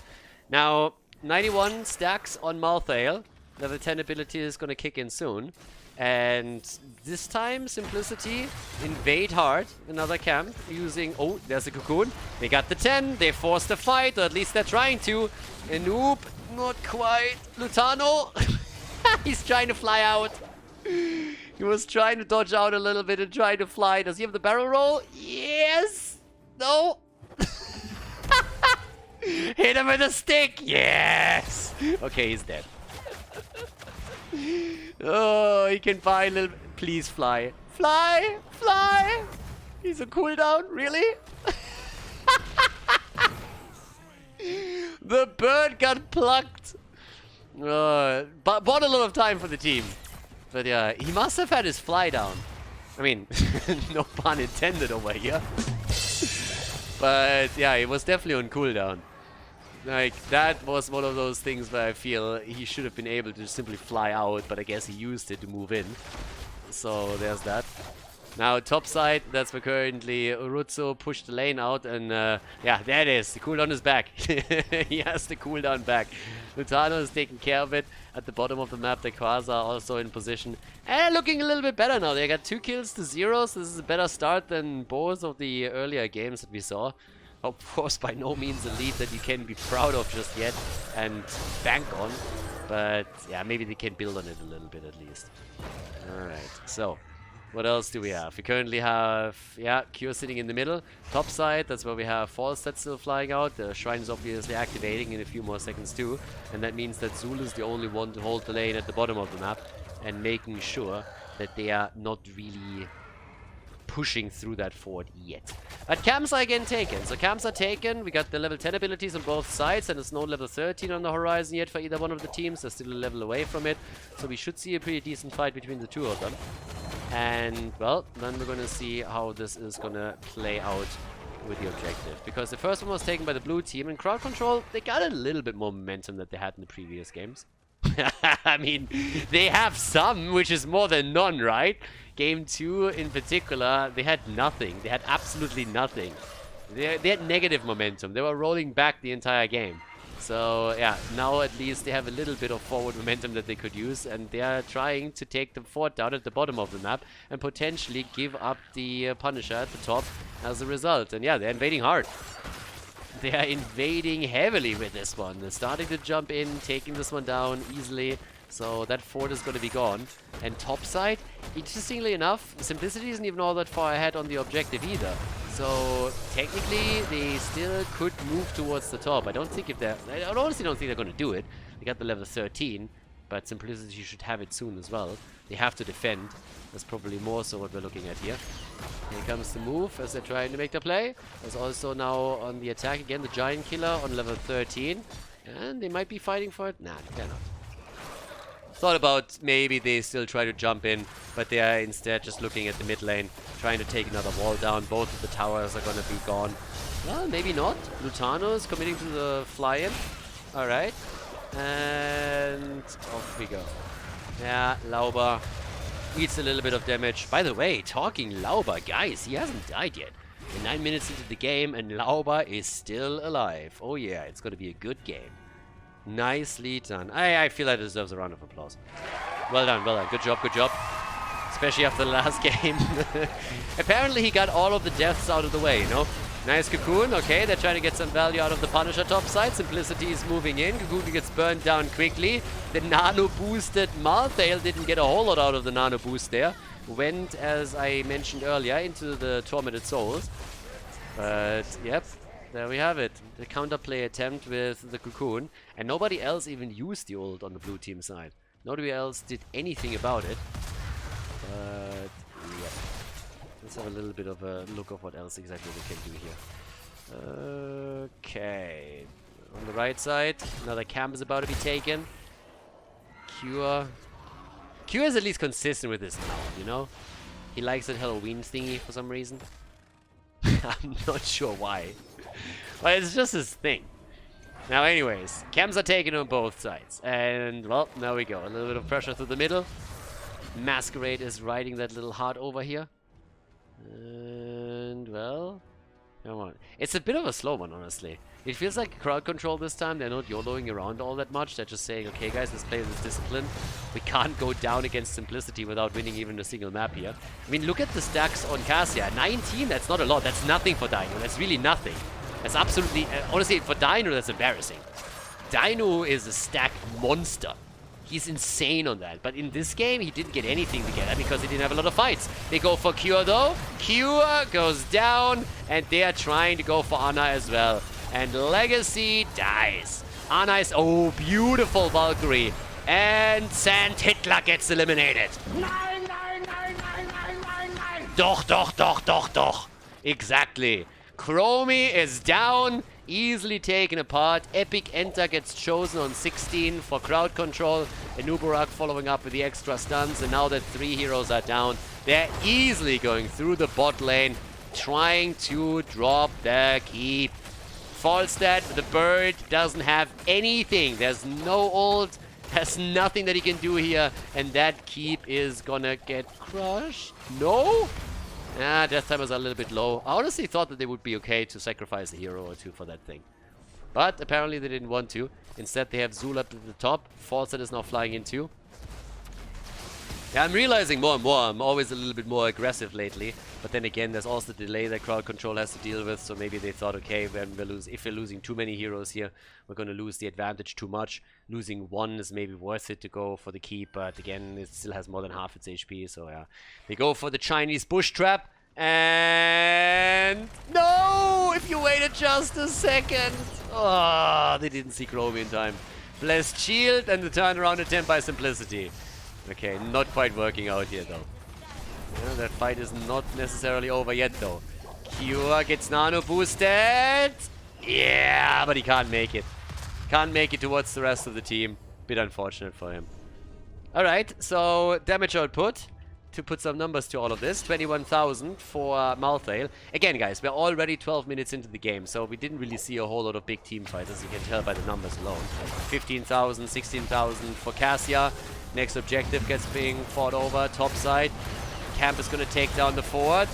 Now, 91 stacks on Malthael. Level 10 ability is going to kick in soon. And this time, Simplicity invade hard another camp using... Oh, there's a cocoon. They got the 10. They forced the fight, or at least they're trying to. And nope, not quite. Lutano, he's trying to fly out. He was trying to dodge out a little bit and trying to fly. Does he have the barrel roll? Yes! No! Hit him with a stick! Yes! Okay, he's dead. Oh, he can buy a little... Please fly. Fly! Fly! He's a cooldown? Really? The bird got plucked. But bought a lot of time for the team. But yeah, he must have had his fly down. I mean, no pun intended over here. But yeah, it was definitely on cooldown. Like, that was one of those things where I feel he should have been able to simply fly out, but I guess he used it to move in. So there's that. Now, top side, that's where currently Urutsu pushed the lane out, and yeah, there it is. The cooldown is back. He has the cooldown back. Lutano is taking care of it. At the bottom of the map, the Quasar also in position. And looking a little bit better now. They got 2 kills to 0, so this is a better start than both of the earlier games that we saw. Of course, by no means a lead that you can be proud of just yet and bank on. But yeah, maybe they can build on it a little bit at least. Alright, so... what else do we have? We currently have, yeah, Cure sitting in the middle. Top side, that's where we have False that's still flying out. The Shrine is obviously activating in a few more seconds too. And that means that Zul is the only one to hold the lane at the bottom of the map. And making sure that they are not really pushing through that fort yet. But camps are again taken. So camps are taken. We got the level 10 abilities on both sides. And there's no level 13 on the horizon yet for either one of the teams. They're still a level away from it. So we should see a pretty decent fight between the two of them. And, well, then we're going to see how this is going to play out with the objective. Because the first one was taken by the blue team. And crowd control, they got a little bit more momentum than they had in the previous games. I mean, they have some, which is more than none, right? Game 2 in particular, they had nothing. They had absolutely nothing. They had negative momentum. They were rolling back the entire game. So, yeah, now at least they have a little bit of forward momentum that they could use, and they are trying to take the fort down at the bottom of the map and potentially give up the Punisher at the top as a result. And yeah, they're invading hard. They are invading heavily with this one. They're starting to jump in, taking this one down easily. So that fort is going to be gone. And topside, interestingly enough, Simplicity isn't even all that far ahead on the objective either. So technically, they still could move towards the top. I honestly don't think they're going to do it. They got the level 13, but Simplicity should have it soon as well. They have to defend. That's probably more so what we're looking at here. Here comes the move as they're trying to make the play. There's also now on the attack again the Giant Killer on level 13. And they might be fighting for it. Nah, they're not. Thought about maybe they still try to jump in, but they are instead just looking at the mid lane, trying to take another wall down. Both of the towers are going to be gone. Well, maybe not. Lutano is committing to the fly-in. Alright. And off we go. Yeah, Lauber eats a little bit of damage. By the way, talking Lauber, guys, he hasn't died yet. We're 9 minutes into the game and Lauber is still alive. Oh yeah, it's going to be a good game. Nicely done. I feel that deserves a round of applause. Well done, well done. Good job, good job. Especially after the last game. Apparently he got all of the deaths out of the way, you know? Nice Cocoon, okay, they're trying to get some value out of the Punisher top side. Simplicity is moving in. Cocoon gets burned down quickly. The nano-boosted Malthael didn't get a whole lot out of the nano-boost there. Went, as I mentioned earlier, into the Tormented Souls. But, yep, there we have it. The counterplay attempt with the Cocoon. And nobody else even used the ult on the blue team side. Nobody else did anything about it. But, yep. Let's have a little bit of a look of what else exactly we can do here. Okay. On the right side, another camp is about to be taken. Cure. Cure is at least consistent with this now, you know? He likes that Halloween thingy for some reason. I'm not sure why. But it's just his thing. Now anyways, camps are taken on both sides. And, well, there we go. A little bit of pressure through the middle. Masquerade is riding that little heart over here. And, well, come on. It's a bit of a slow one, honestly. It feels like crowd control this time. They're not YOLOing around all that much. They're just saying, okay, guys, let's play this discipline. We can't go down against Simplicity without winning even a single map here. I mean, look at the stacks on Cassia. 19, that's not a lot. That's nothing for Dino. That's really nothing. That's absolutely... honestly, for Dino, that's embarrassing. Dino is a stack monster. He's insane on that. But in this game, he didn't get anything together because he didn't have a lot of fights. They go for Cure, though. Cure goes down, and they are trying to go for Ana as well. And Legacy dies. Ana is... oh, beautiful Valkyrie. And Sand Hitler gets eliminated. Nein, nein, nein, nein, nein, nein, nein. Doch, doch, doch, doch, doch. Exactly. Chromie is down. Easily taken apart. Epic Enter gets chosen on 16 for crowd control. Anubarak following up with the extra stuns. And now that 3 heroes are down, they're easily going through the bot lane, trying to drop the keep. Falstad, the bird, doesn't have anything. There's no ult. There's nothing that he can do here. And that keep is gonna get crushed. No? Ah, death timers are a little bit low. I honestly thought that they would be okay to sacrifice a hero or two for that thing. But apparently they didn't want to. Instead they have Zul up at the top. Falset is now flying in too. Yeah, I'm realizing more and more I'm always a little bit more aggressive lately. But then again, there's also the delay that crowd control has to deal with. So maybe they thought, okay, if we're losing too many heroes here, we're going to lose the advantage too much. Losing one is maybe worth it to go for the keep. But again, it still has more than half its HP. So yeah, they go for the Chinese bush trap. And no! If you waited just a second. Oh, they didn't see Chromie in time. Blessed shield and the turnaround attempt by Simplicity. Okay, not quite working out here though. Yeah, that fight is not necessarily over yet though. Cure gets nano boosted. Yeah, but he can't make it. Can't make it towards the rest of the team. Bit unfortunate for him. Alright, so damage output. To put some numbers to all of this, 21,000 for Malthael. Again, guys, we're already 12 minutes into the game, so we didn't really see a whole lot of big team fights, as you can tell by the numbers alone. 15,000, 16,000 for Cassia. Next objective gets being fought over, top side. Camp is going to take down the forward.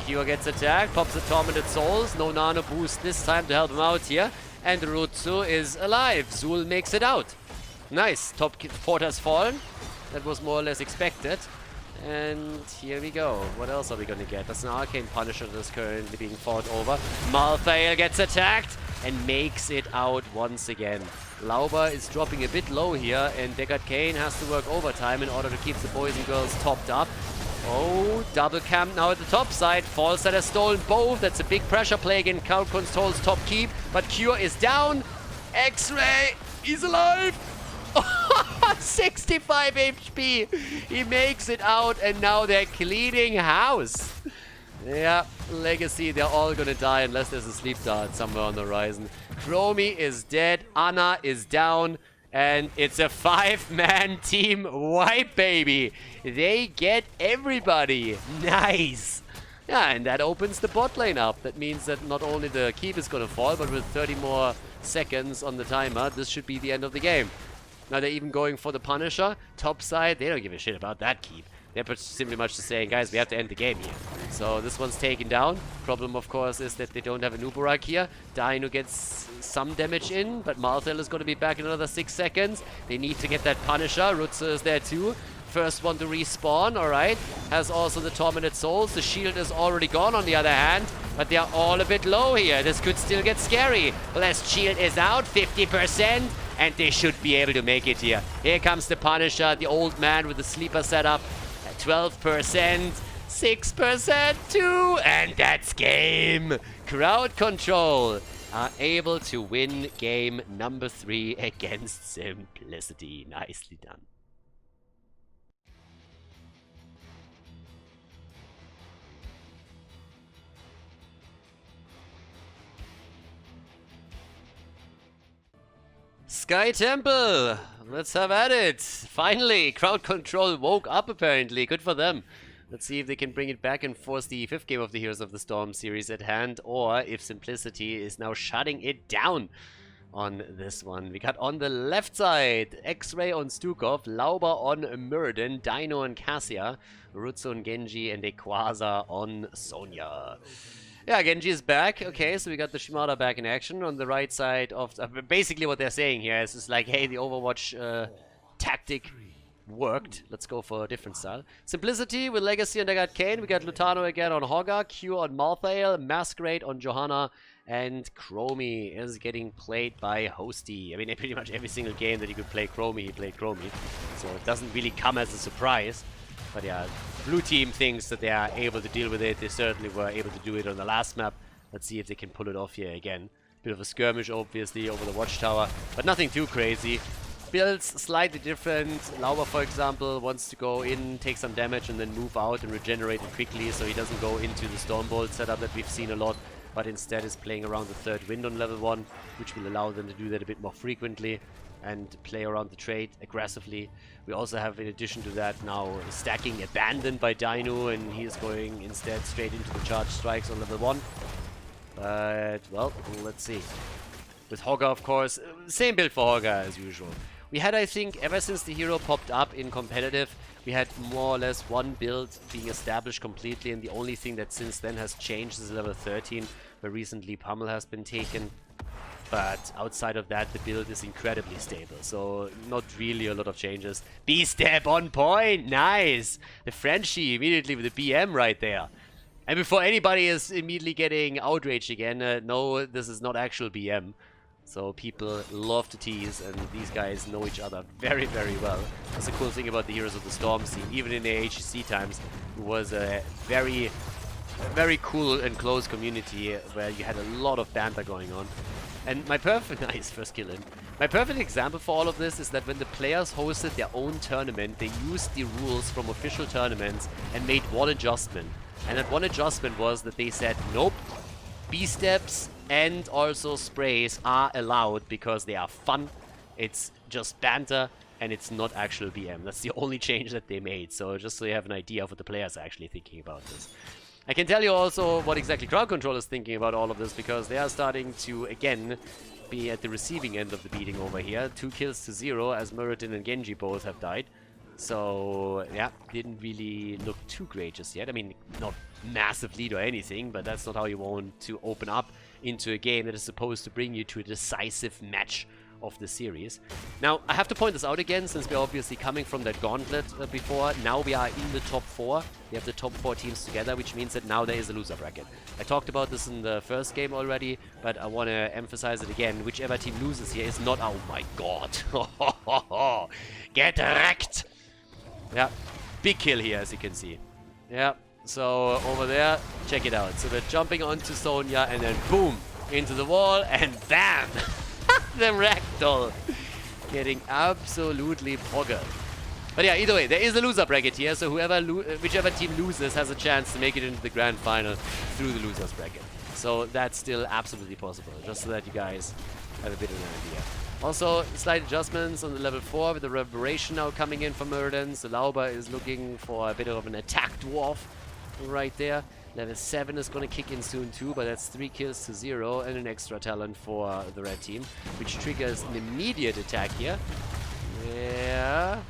Cure gets attacked, pops the Tormented Souls. No nano boost this time to help him out here. And Rutsu is alive. Zul makes it out. Nice. Top porter's fallen. That was more or less expected. And here we go. What else are we going to get? That's an Arcane Punisher that's currently being fought over. Malthael gets attacked and makes it out once again. Lauber is dropping a bit low here, and Deckard Kane has to work overtime in order to keep the boys and girls topped up. Oh, double camp now at the top side. Falstad has stolen both. That's a big pressure play against Crowd Control's top keep. But Cure is down. X-Ray, he's alive. 65 HP. He makes it out, and now they're cleaning house. Yeah, Legacy, they're all gonna die unless there's a sleep dart somewhere on the horizon. Chromie is dead. Ana is down. And it's a 5-man team wipe, baby. They get everybody. Nice. Yeah, and that opens the bot lane up. That means that not only the keep is gonna fall, but with 30 more seconds on the timer, this should be the end of the game. Now they're even going for the Punisher. Top side, they don't give a shit about that keep. They're simply much just saying, guys, we have to end the game here. So this one's taken down. Problem, of course, is that they don't have a Nubarak here. Dino gets some damage in, but Martel is going to be back in another 6 seconds. They need to get that Punisher. Rutzer is there too. First one to respawn, alright. Has also the Tormented Souls. The shield is already gone on the other hand, but they are all a bit low here. This could still get scary. Blessed shield is out, 50%, and they should be able to make it here. Here comes the Punisher, the old man with the sleeper setup. 12%, 6% too, and that's game. Crowd Control are able to win game number 3 against Simplicity. Nicely done. Sky Temple, let's have at it. Finally, Crowd Control woke up apparently. Good for them. Let's see if they can bring it back and force the 5th game of the Heroes of the Storm series at hand, or if Simplicity is now shutting it down on this one. We got on the left side, X-Ray on Stukov, Lauber on Muradin, Dino on Cassia, Rutsu on Genji, and a Quasar on Sonya. Yeah, Genji is back. Okay, so we got the Shimada back in action on the right side of... basically what they're saying here is just like, hey, the Overwatch tactic worked. Let's go for a different style. Simplicity with Legacy and I got Kane. We got Lutano again on Hogga, Q on Malthael, Masquerade on Johanna, and Chromie is getting played by Hosty. I mean, pretty much every single game that you could play Chromie, he played Chromie. So it doesn't really come as a surprise. But yeah, blue team thinks that they are able to deal with it. They certainly were able to do it on the last map. Let's see if they can pull it off here again. Bit of a skirmish, obviously, over the watchtower, but nothing too crazy. Builds slightly different. Lauber, for example, wants to go in, take some damage, and then move out and regenerate it quickly, so he doesn't go into the Stormbolt setup that we've seen a lot, but instead is playing around the 3rd wind on level 1, which will allow them to do that a bit more frequently and play around the trade aggressively. We also have, in addition to that, now stacking Abandoned by Dino, and he is going instead straight into the charge strikes on level 1. But, well, let's see. With Hogga, of course, same build for Hogga as usual. We had, I think, ever since the hero popped up in competitive, we had more or less one build being established completely, and the only thing that since then has changed is level 13, where recently Pummel has been taken. But outside of that, the build is incredibly stable, so not really a lot of changes. B-step on point, nice! The Frenchie immediately with the BM right there. And before anybody is immediately getting outraged again, no, this is not actual BM. So people love to tease, and these guys know each other very, very well. That's the cool thing about the Heroes of the Storm scene. Even in the HEC times, it was a very cool and close community where you had a lot of banter going on. And my perfect... nice, first kill in. My perfect example for all of this is that when the players hosted their own tournament, they used the rules from official tournaments and made one adjustment. And that one adjustment was that they said, nope, B-steps and also sprays are allowed because they are fun, it's just banter, and it's not actual BM. That's the only change that they made, so just so you have an idea of what the players are actually thinking about this. I can tell you also what exactly Crowd Control is thinking about all of this, because they are starting to, again, be at the receiving end of the beating over here. 2 kills to 0, as Muradin and Genji both have died. So, yeah, didn't really look too great just yet. I mean, not massive lead or anything, but that's not how you want to open up into a game that is supposed to bring you to a decisive match of the series. Now, I have to point this out again, since we're obviously coming from that gauntlet before. Now we are in the top 4. We have the top 4 teams together, which means that now there is a loser bracket. I talked about this in the first game already, but I want to emphasize it again. Whichever team loses here is not... oh my god. Get wrecked! Yeah, big kill here, as you can see. Yeah, so over there, check it out. So we're jumping onto Sonya, and then boom, into the wall, and bam! The ragdoll getting absolutely poggered. But yeah, either way, there is a loser bracket here, so whichever team loses has a chance to make it into the grand final through the losers bracket. So that's still absolutely possible, just so that you guys have a bit of an idea. Also, slight adjustments on the level 4 with the Reverberation now coming in for Muradin. So Lauber is looking for a bit of an attack dwarf right there. Level 7 is going to kick in soon too, but that's 3 kills to 0 and an extra talent for the red team, which triggers an immediate attack here. Yeah.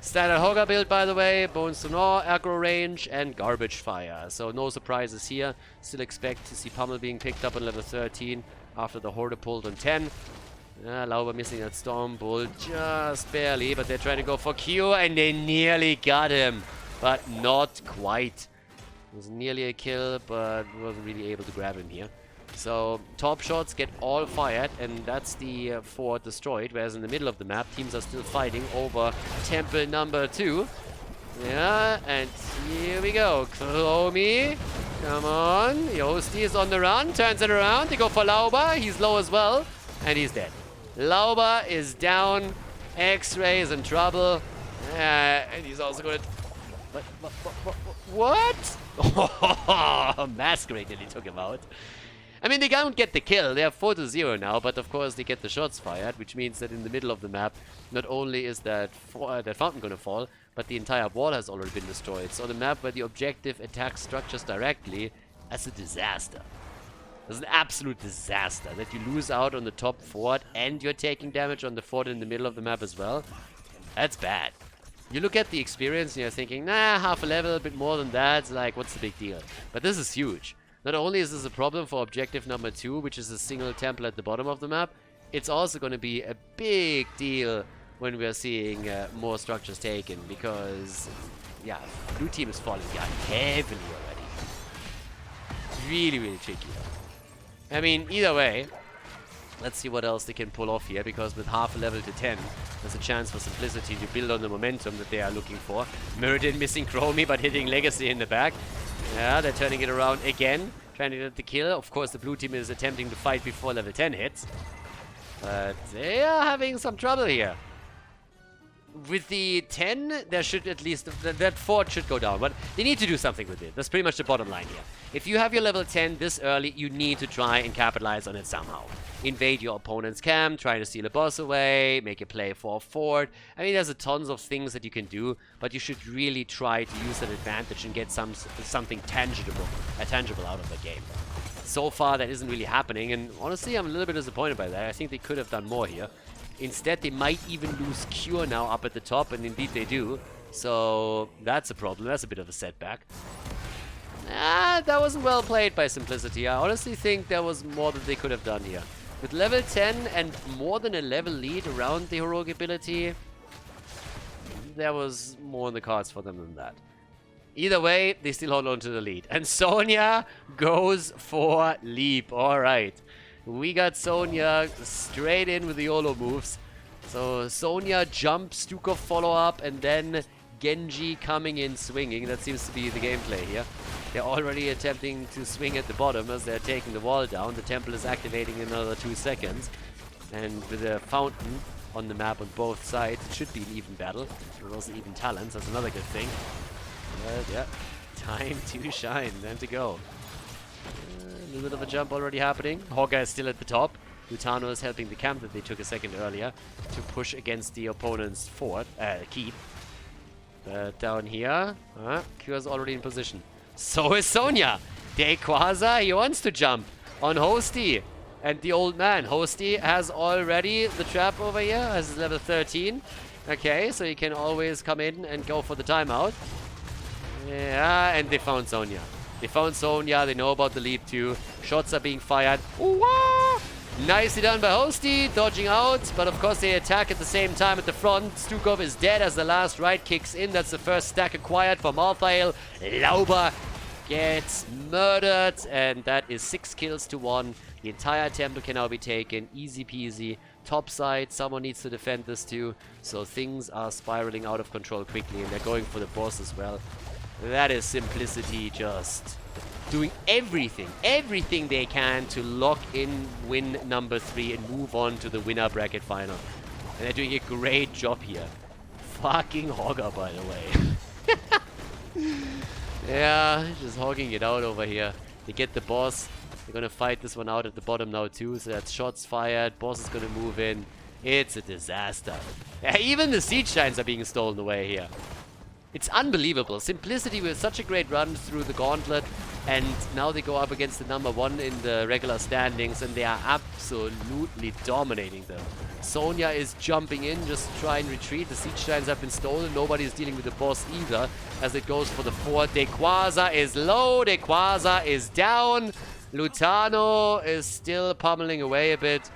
Standard Hogger build, by the way. Bones to Gnaw, aggro range, and garbage fire. So no surprises here. Still expect to see Pummel being picked up on level 13 after the Horde pulled on 10. Lauber missing that Storm Bolt just barely, but they're trying to go for Q, and they nearly got him. But not quite. It was nearly a kill, but wasn't really able to grab him here. So top shots get all fired, and that's the fort destroyed, whereas in the middle of the map, teams are still fighting over temple number 2. Yeah, and here we go. Chromie, come on. Yosti is on the run, turns it around. They go for Lauber. He's low as well, and he's dead. Lauber is down. X-Ray is in trouble. And he's also going to... What? Masquerade nearly took him out. I mean, they don't get the kill. They have 4-0 now, but of course they get the shots fired, which means that in the middle of the map, not only is that fountain going to fall, but the entire wall has already been destroyed. So the map where the objective attacks structures directly, that's a disaster. That's an absolute disaster. That you lose out on the top fort and you're taking damage on the fort in the middle of the map as well. That's bad. You look at the experience and you're thinking, nah, half a level, a bit more than that. It's like, what's the big deal? But this is huge. Not only is this a problem for objective number 2, which is a single temple at the bottom of the map, it's also going to be a big deal when we're seeing more structures taken, because, yeah, blue team is falling behind heavily already. Really, really tricky. I mean, either way, let's see what else they can pull off here, because with half a level to 10, there's a chance for Simplicity to build on the momentum that they are looking for. Muradin missing Chromie, but hitting Legacy in the back. Yeah, they're turning it around again, trying to get the kill. Of course, the blue team is attempting to fight before level 10 hits. But they are having some trouble here. With the 10, there should at least... that fort should go down, but they need to do something with it. That's pretty much the bottom line here. If you have your level 10 this early, you need to try and capitalize on it somehow. Invade your opponent's camp, try to steal a boss away, make a play for a fort. I mean, there's tons of things that you can do, but you should really try to use that advantage and get something tangible out of the game. So far, that isn't really happening, and honestly, I'm a little bit disappointed by that. I think they could have done more here. Instead, they might even lose Cure now up at the top, and indeed they do. So, that's a problem. That's a bit of a setback. That wasn't well played by Simplicity. I honestly think there was more that they could have done here. With level 10 and more than a level lead around the heroic ability, there was more in the cards for them than that. Either way, they still hold on to the lead. And Sonya goes for Leap. Alright. We got Sonya straight in with the YOLO moves. So Sonya jumps, Stukov follow up, and then Genji coming in swinging. That seems to be the gameplay here. They're already attempting to swing at the bottom as they're taking the wall down. The temple is activating in another 2 seconds. And with a fountain on the map on both sides, it should be an even battle. There's also even talents, that's another good thing. But yeah, time to shine, time to go. A little bit of a jump already happening. Hogger is still at the top. Lutano is helping the camp that they took a second earlier to push against the opponent's fort, keep. But down here, Cure's already in position. So is Sonya. Dequaza, he wants to jump on Hosty. And the old man, Hosty, has already the trap over here, has level 13. Okay, so he can always come in and go for the timeout. Yeah, and they found Sonya. They found Sonya, they know about the leap too. Shots are being fired. Ooh-wah! Nicely done by Hosty, dodging out, but of course they attack at the same time at the front. Stukov is dead as the last right kicks in. That's the first stack acquired for Malthael. Lauber gets murdered, and that is 6 kills to 1. The entire temple can now be taken, easy peasy. Top side, someone needs to defend this too, so things are spiraling out of control quickly, and they're going for the boss as well. That is Simplicity just doing everything they can to lock in win number 3 and move on to the winner bracket final. And they're doing a great job here. Fucking Hogger, by the way. Yeah, just hogging it out over here. They get the boss. They're gonna fight this one out at the bottom now too, so that's shots fired. Boss is gonna move in. It's a disaster. Yeah, even the siege shines are being stolen away here. It's unbelievable. Simplicity with such a great run through the gauntlet. And now they go up against the number 1 in the regular standings, and they are absolutely dominating them. Sonya is jumping in, just to try and retreat. The siege giants have been stolen. Nobody is dealing with the boss either, as it goes for the fort. Dequaza is low. Dequaza is down. Lutano is still pummeling away a bit.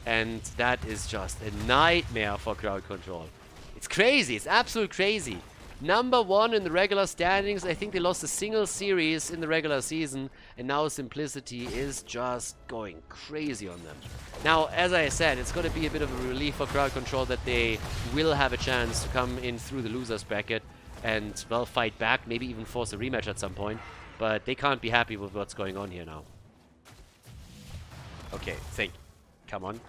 And that is just a nightmare for crowd control. It's crazy. It's absolute crazy. Number 1 in the regular standings. I think they lost a single series in the regular season. And now Simplicity is just going crazy on them. Now, as I said, it's going to be a bit of a relief for crowd control that they will have a chance to come in through the losers bracket and, well, fight back. Maybe even force a rematch at some point. But they can't be happy with what's going on here now. Okay, think. Come on.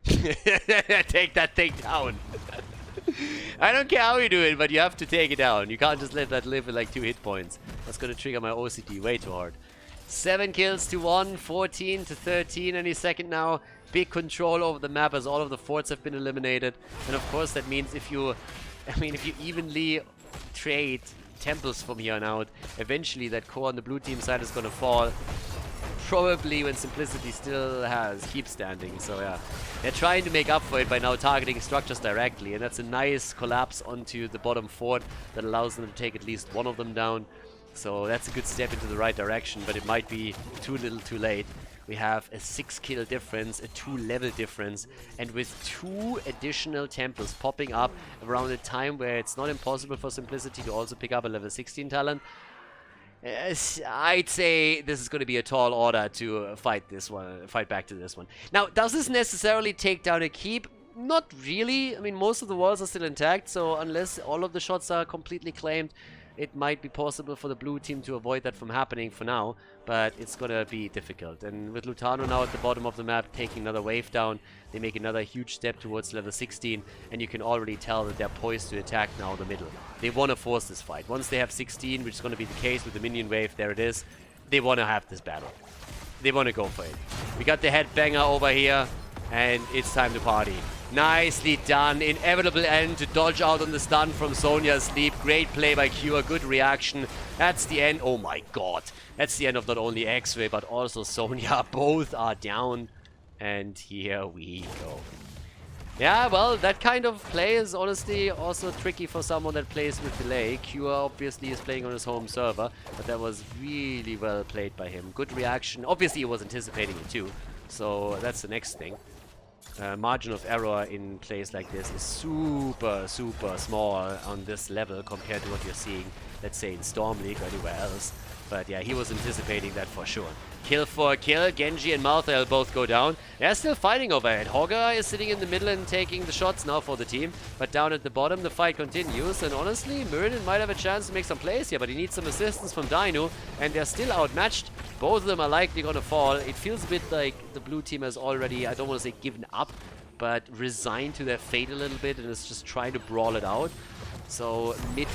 Take that thing down. I don't care how you do it, but you have to take it down. You can't just let that live with like 2 hit points. That's gonna trigger my OCD way too hard. 7 kills to 1, 14 to 13 any second now. Big control over the map as all of the forts have been eliminated. And of course that means if you evenly trade temples from here on out, eventually that core on the blue team side is gonna fall. Probably when Simplicity still keeps standing, so yeah. They're trying to make up for it by now targeting structures directly, and that's a nice collapse onto the bottom fort that allows them to take at least one of them down. So that's a good step into the right direction, but it might be too little too late. We have a 6 kill difference, a 2 level difference, and with 2 additional temples popping up around a time where it's not impossible for Simplicity to also pick up a level 16 talent, I'd say this is going to be a tall order to fight back to this one. Now, does this necessarily take down a keep? Not really. I mean, most of the walls are still intact, so unless all of the shots are completely claimed, it might be possible for the blue team to avoid that from happening for now, but it's gonna be difficult. And with Lutano now at the bottom of the map taking another wave down, they make another huge step towards level 16, and you can already tell that they're poised to attack now the middle. They want to force this fight. Once they have 16, which is going to be the case with the minion wave, there it is, they want to have this battle. They want to go for it. We got the headbanger over here, and it's time to party. Nicely done. Inevitable end to dodge out on the stun from Sonya's sleep. Great play by Cure. Good reaction. That's the end. Oh my god. That's the end of not only X-Ray, but also Sonya. Both are down. And here we go. Yeah, well, that kind of play is honestly also tricky for someone that plays with delay. Cure obviously is playing on his home server, but that was really well played by him. Good reaction. Obviously he was anticipating it too. So that's the next thing. Margin of error in plays like this is super small on this level compared to what you're seeing, let's say, in Storm League or anywhere else. But yeah, he was anticipating that for sure. Kill for a kill. Genji and Malthael both go down. They're still fighting overhead. Hogger is sitting in the middle and taking the shots now for the team. But down at the bottom, the fight continues. And honestly, Muradin might have a chance to make some plays here, but he needs some assistance from Dino. And they're still outmatched. Both of them are likely going to fall. It feels a bit like the blue team has already, I don't want to say given up, but resigned to their fate a little bit and is just trying to brawl it out. So mid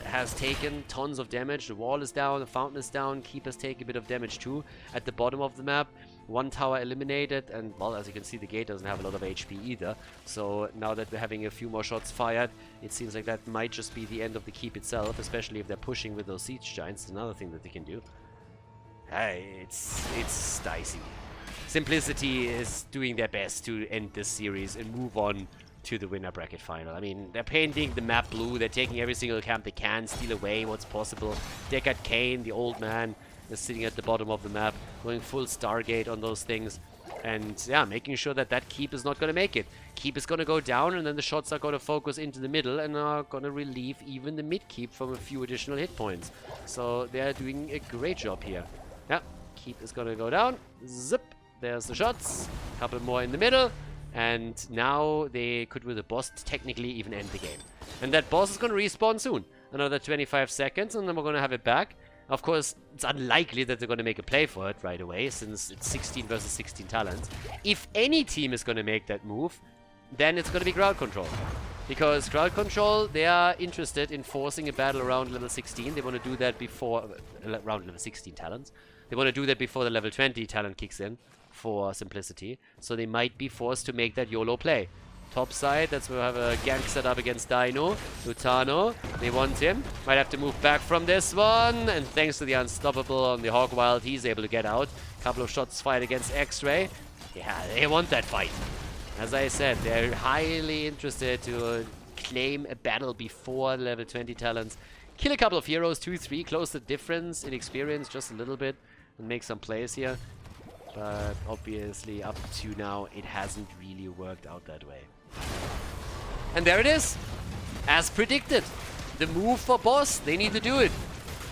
has taken tons of damage. The wall is down, the fountain is down, keepers take a bit of damage too. At the bottom of the map, one tower eliminated, and well, as you can see, the gate doesn't have a lot of HP either. So now that we're having a few more shots fired, it seems like that might just be the end of the keep itself, especially if they're pushing with those siege giants. It's another thing that they can do. Hey, it's dicey. Simplicity is doing their best to end this series and move on to the winner bracket final. I mean, they're painting the map blue, they're taking every single camp they can, steal away what's possible. Deckard Cain, the old man, is sitting at the bottom of the map, going full Stargate on those things. And yeah, making sure that that keep is not going to make it. Keep is going to go down, and then the shots are going to focus into the middle and are going to relieve even the mid keep from a few additional hit points. So they're doing a great job here. Yeah, keep is going to go down. Zip. There's the shots. A couple more in the middle. And now they could, with the boss, technically even end the game. And that boss is going to respawn soon. Another 25 seconds, and then we're going to have it back. Of course, it's unlikely that they're going to make a play for it right away, since it's 16 versus 16 talents. If any team is going to make that move, then it's going to be Crowd Control. Because Crowd Control, they are interested in forcing a battle around level 16. They want to do that before, around level 16 talents. They want to do that before the level 20 talent kicks in for Simplicity. So they might be forced to make that YOLO play. Top side, that's where we have a gank set up against Dino. Lutano, they want him. Might have to move back from this one. And thanks to the Unstoppable on the Hog Wild, he's able to get out. Couple of shots fired against X-Ray. Yeah, they want that fight. As I said, they're highly interested to claim a battle before level 20 talents. Kill a couple of heroes, 2-3, close the difference in experience just a little bit and make some plays here. But obviously up to now, it hasn't really worked out that way. And there it is. As predicted, the move for boss, they need to do it.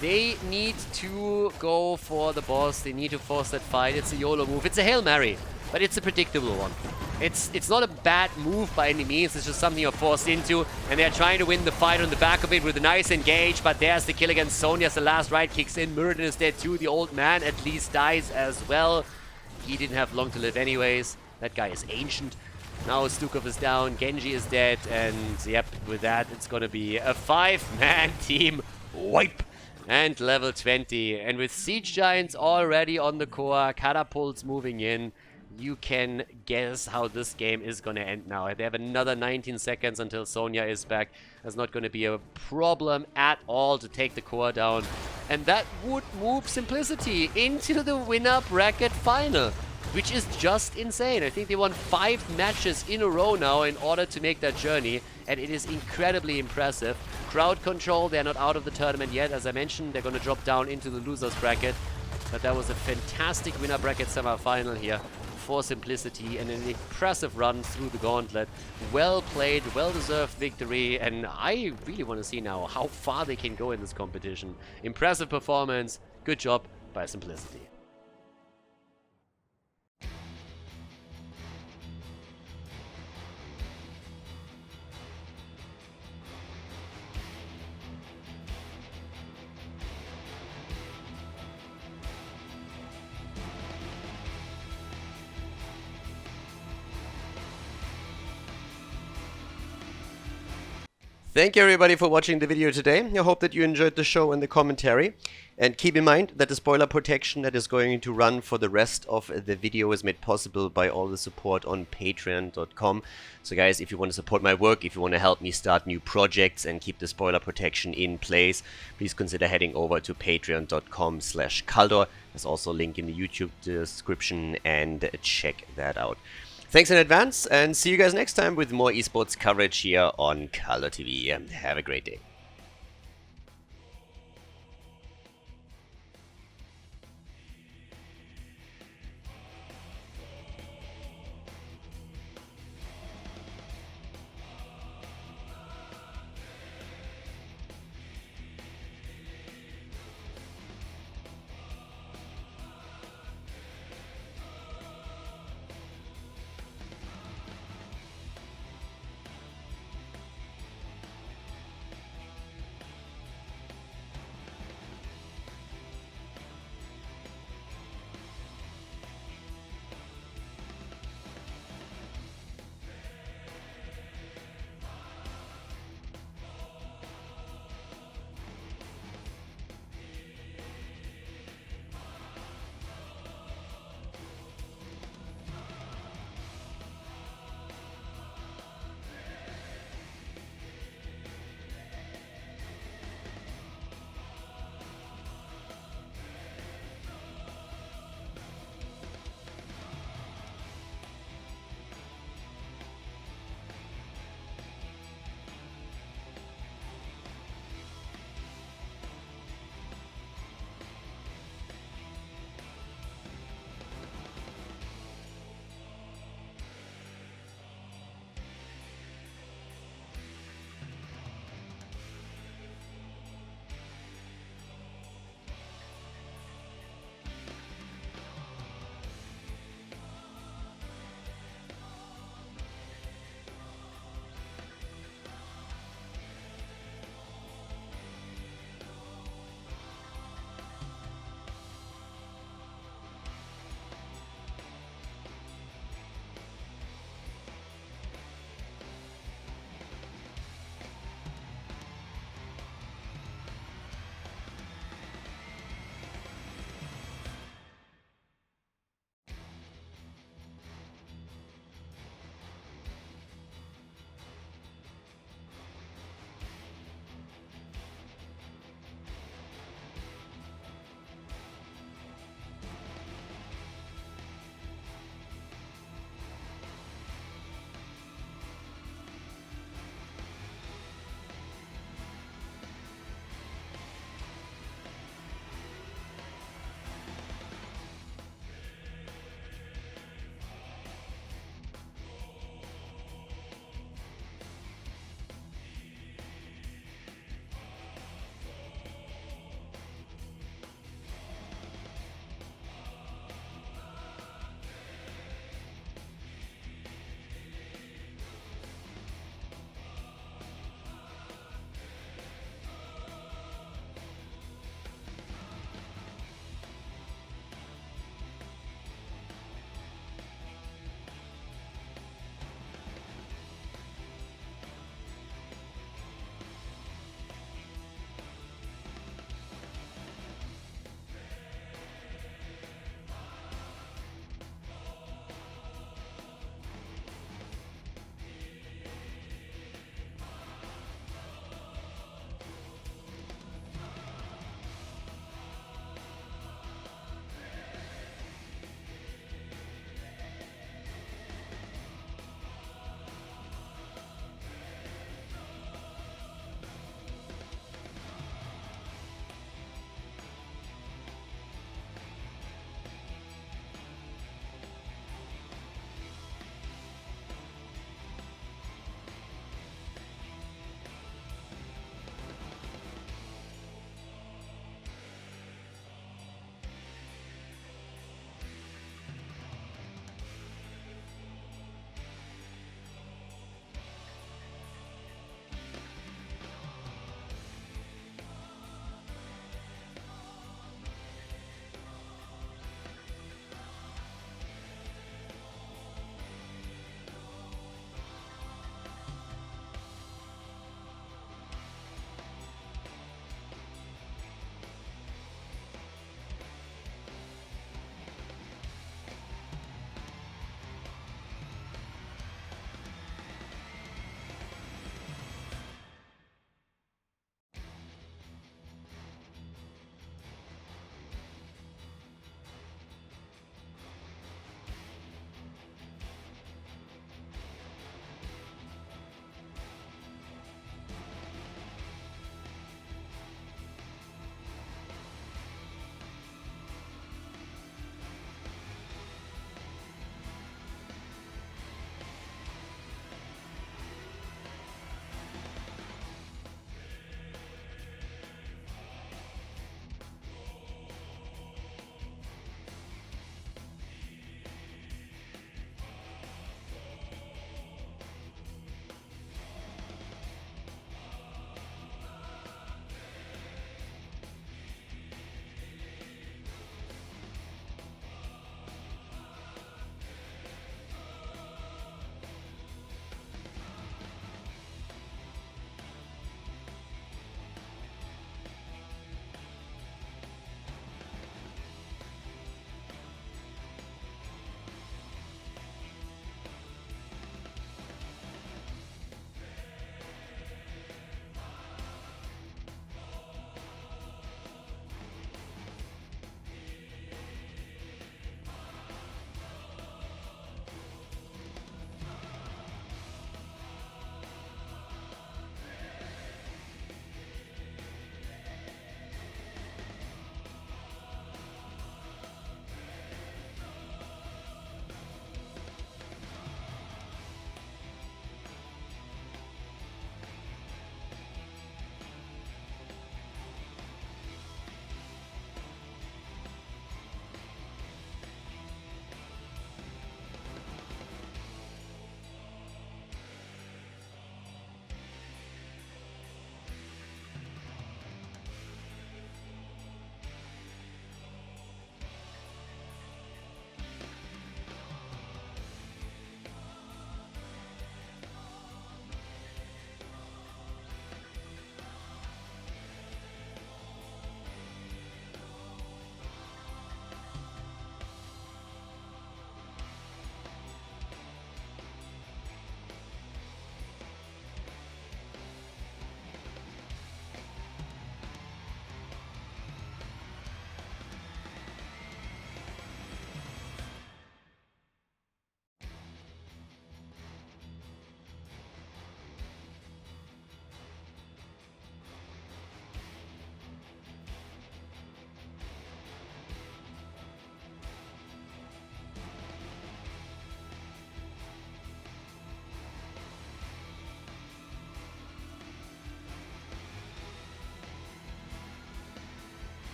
They need to go for the boss. They need to force that fight. It's a YOLO move. It's a Hail Mary, but it's a predictable one. It's not a bad move by any means. It's just something you're forced into, and they're trying to win the fight on the back of it with a nice engage, but there's the kill against Sonya as the last right kicks in. Muradin is dead too. The old man at least dies as well. He didn't have long to live anyways. That guy is ancient. Now Stukov is down, Genji is dead, and yep, with that it's gonna be a 5-man team wipe. And level 20. And with Siege Giants already on the core, Catapults moving in, you can guess how this game is going to end now. They have another 19 seconds until Sonya is back. That's not going to be a problem at all to take the core down. And that would move Simplicity into the winner bracket final, which is just insane. I think they won 5 matches in a row now in order to make that journey, and it is incredibly impressive. Crowd control, they're not out of the tournament yet. As I mentioned, they're going to drop down into the losers bracket. But that was a fantastic winner bracket semi-final here for Simplicity, and an impressive run through the gauntlet. Well played, well-deserved victory, and I really want to see now how far they can go in this competition. Impressive performance, good job by Simplicity. Thank you everybody for watching the video today. I hope that you enjoyed the show and the commentary. And keep in mind that the spoiler protection that is going to run for the rest of the video is made possible by all the support on patreon.com. So guys, if you want to support my work, if you want to help me start new projects and keep the spoiler protection in place, please consider heading over to patreon.com/Khaldor. There's also a link in the YouTube description, and check that out. Thanks in advance, and see you guys next time with more esports coverage here on Khaldor TV. Have a great day.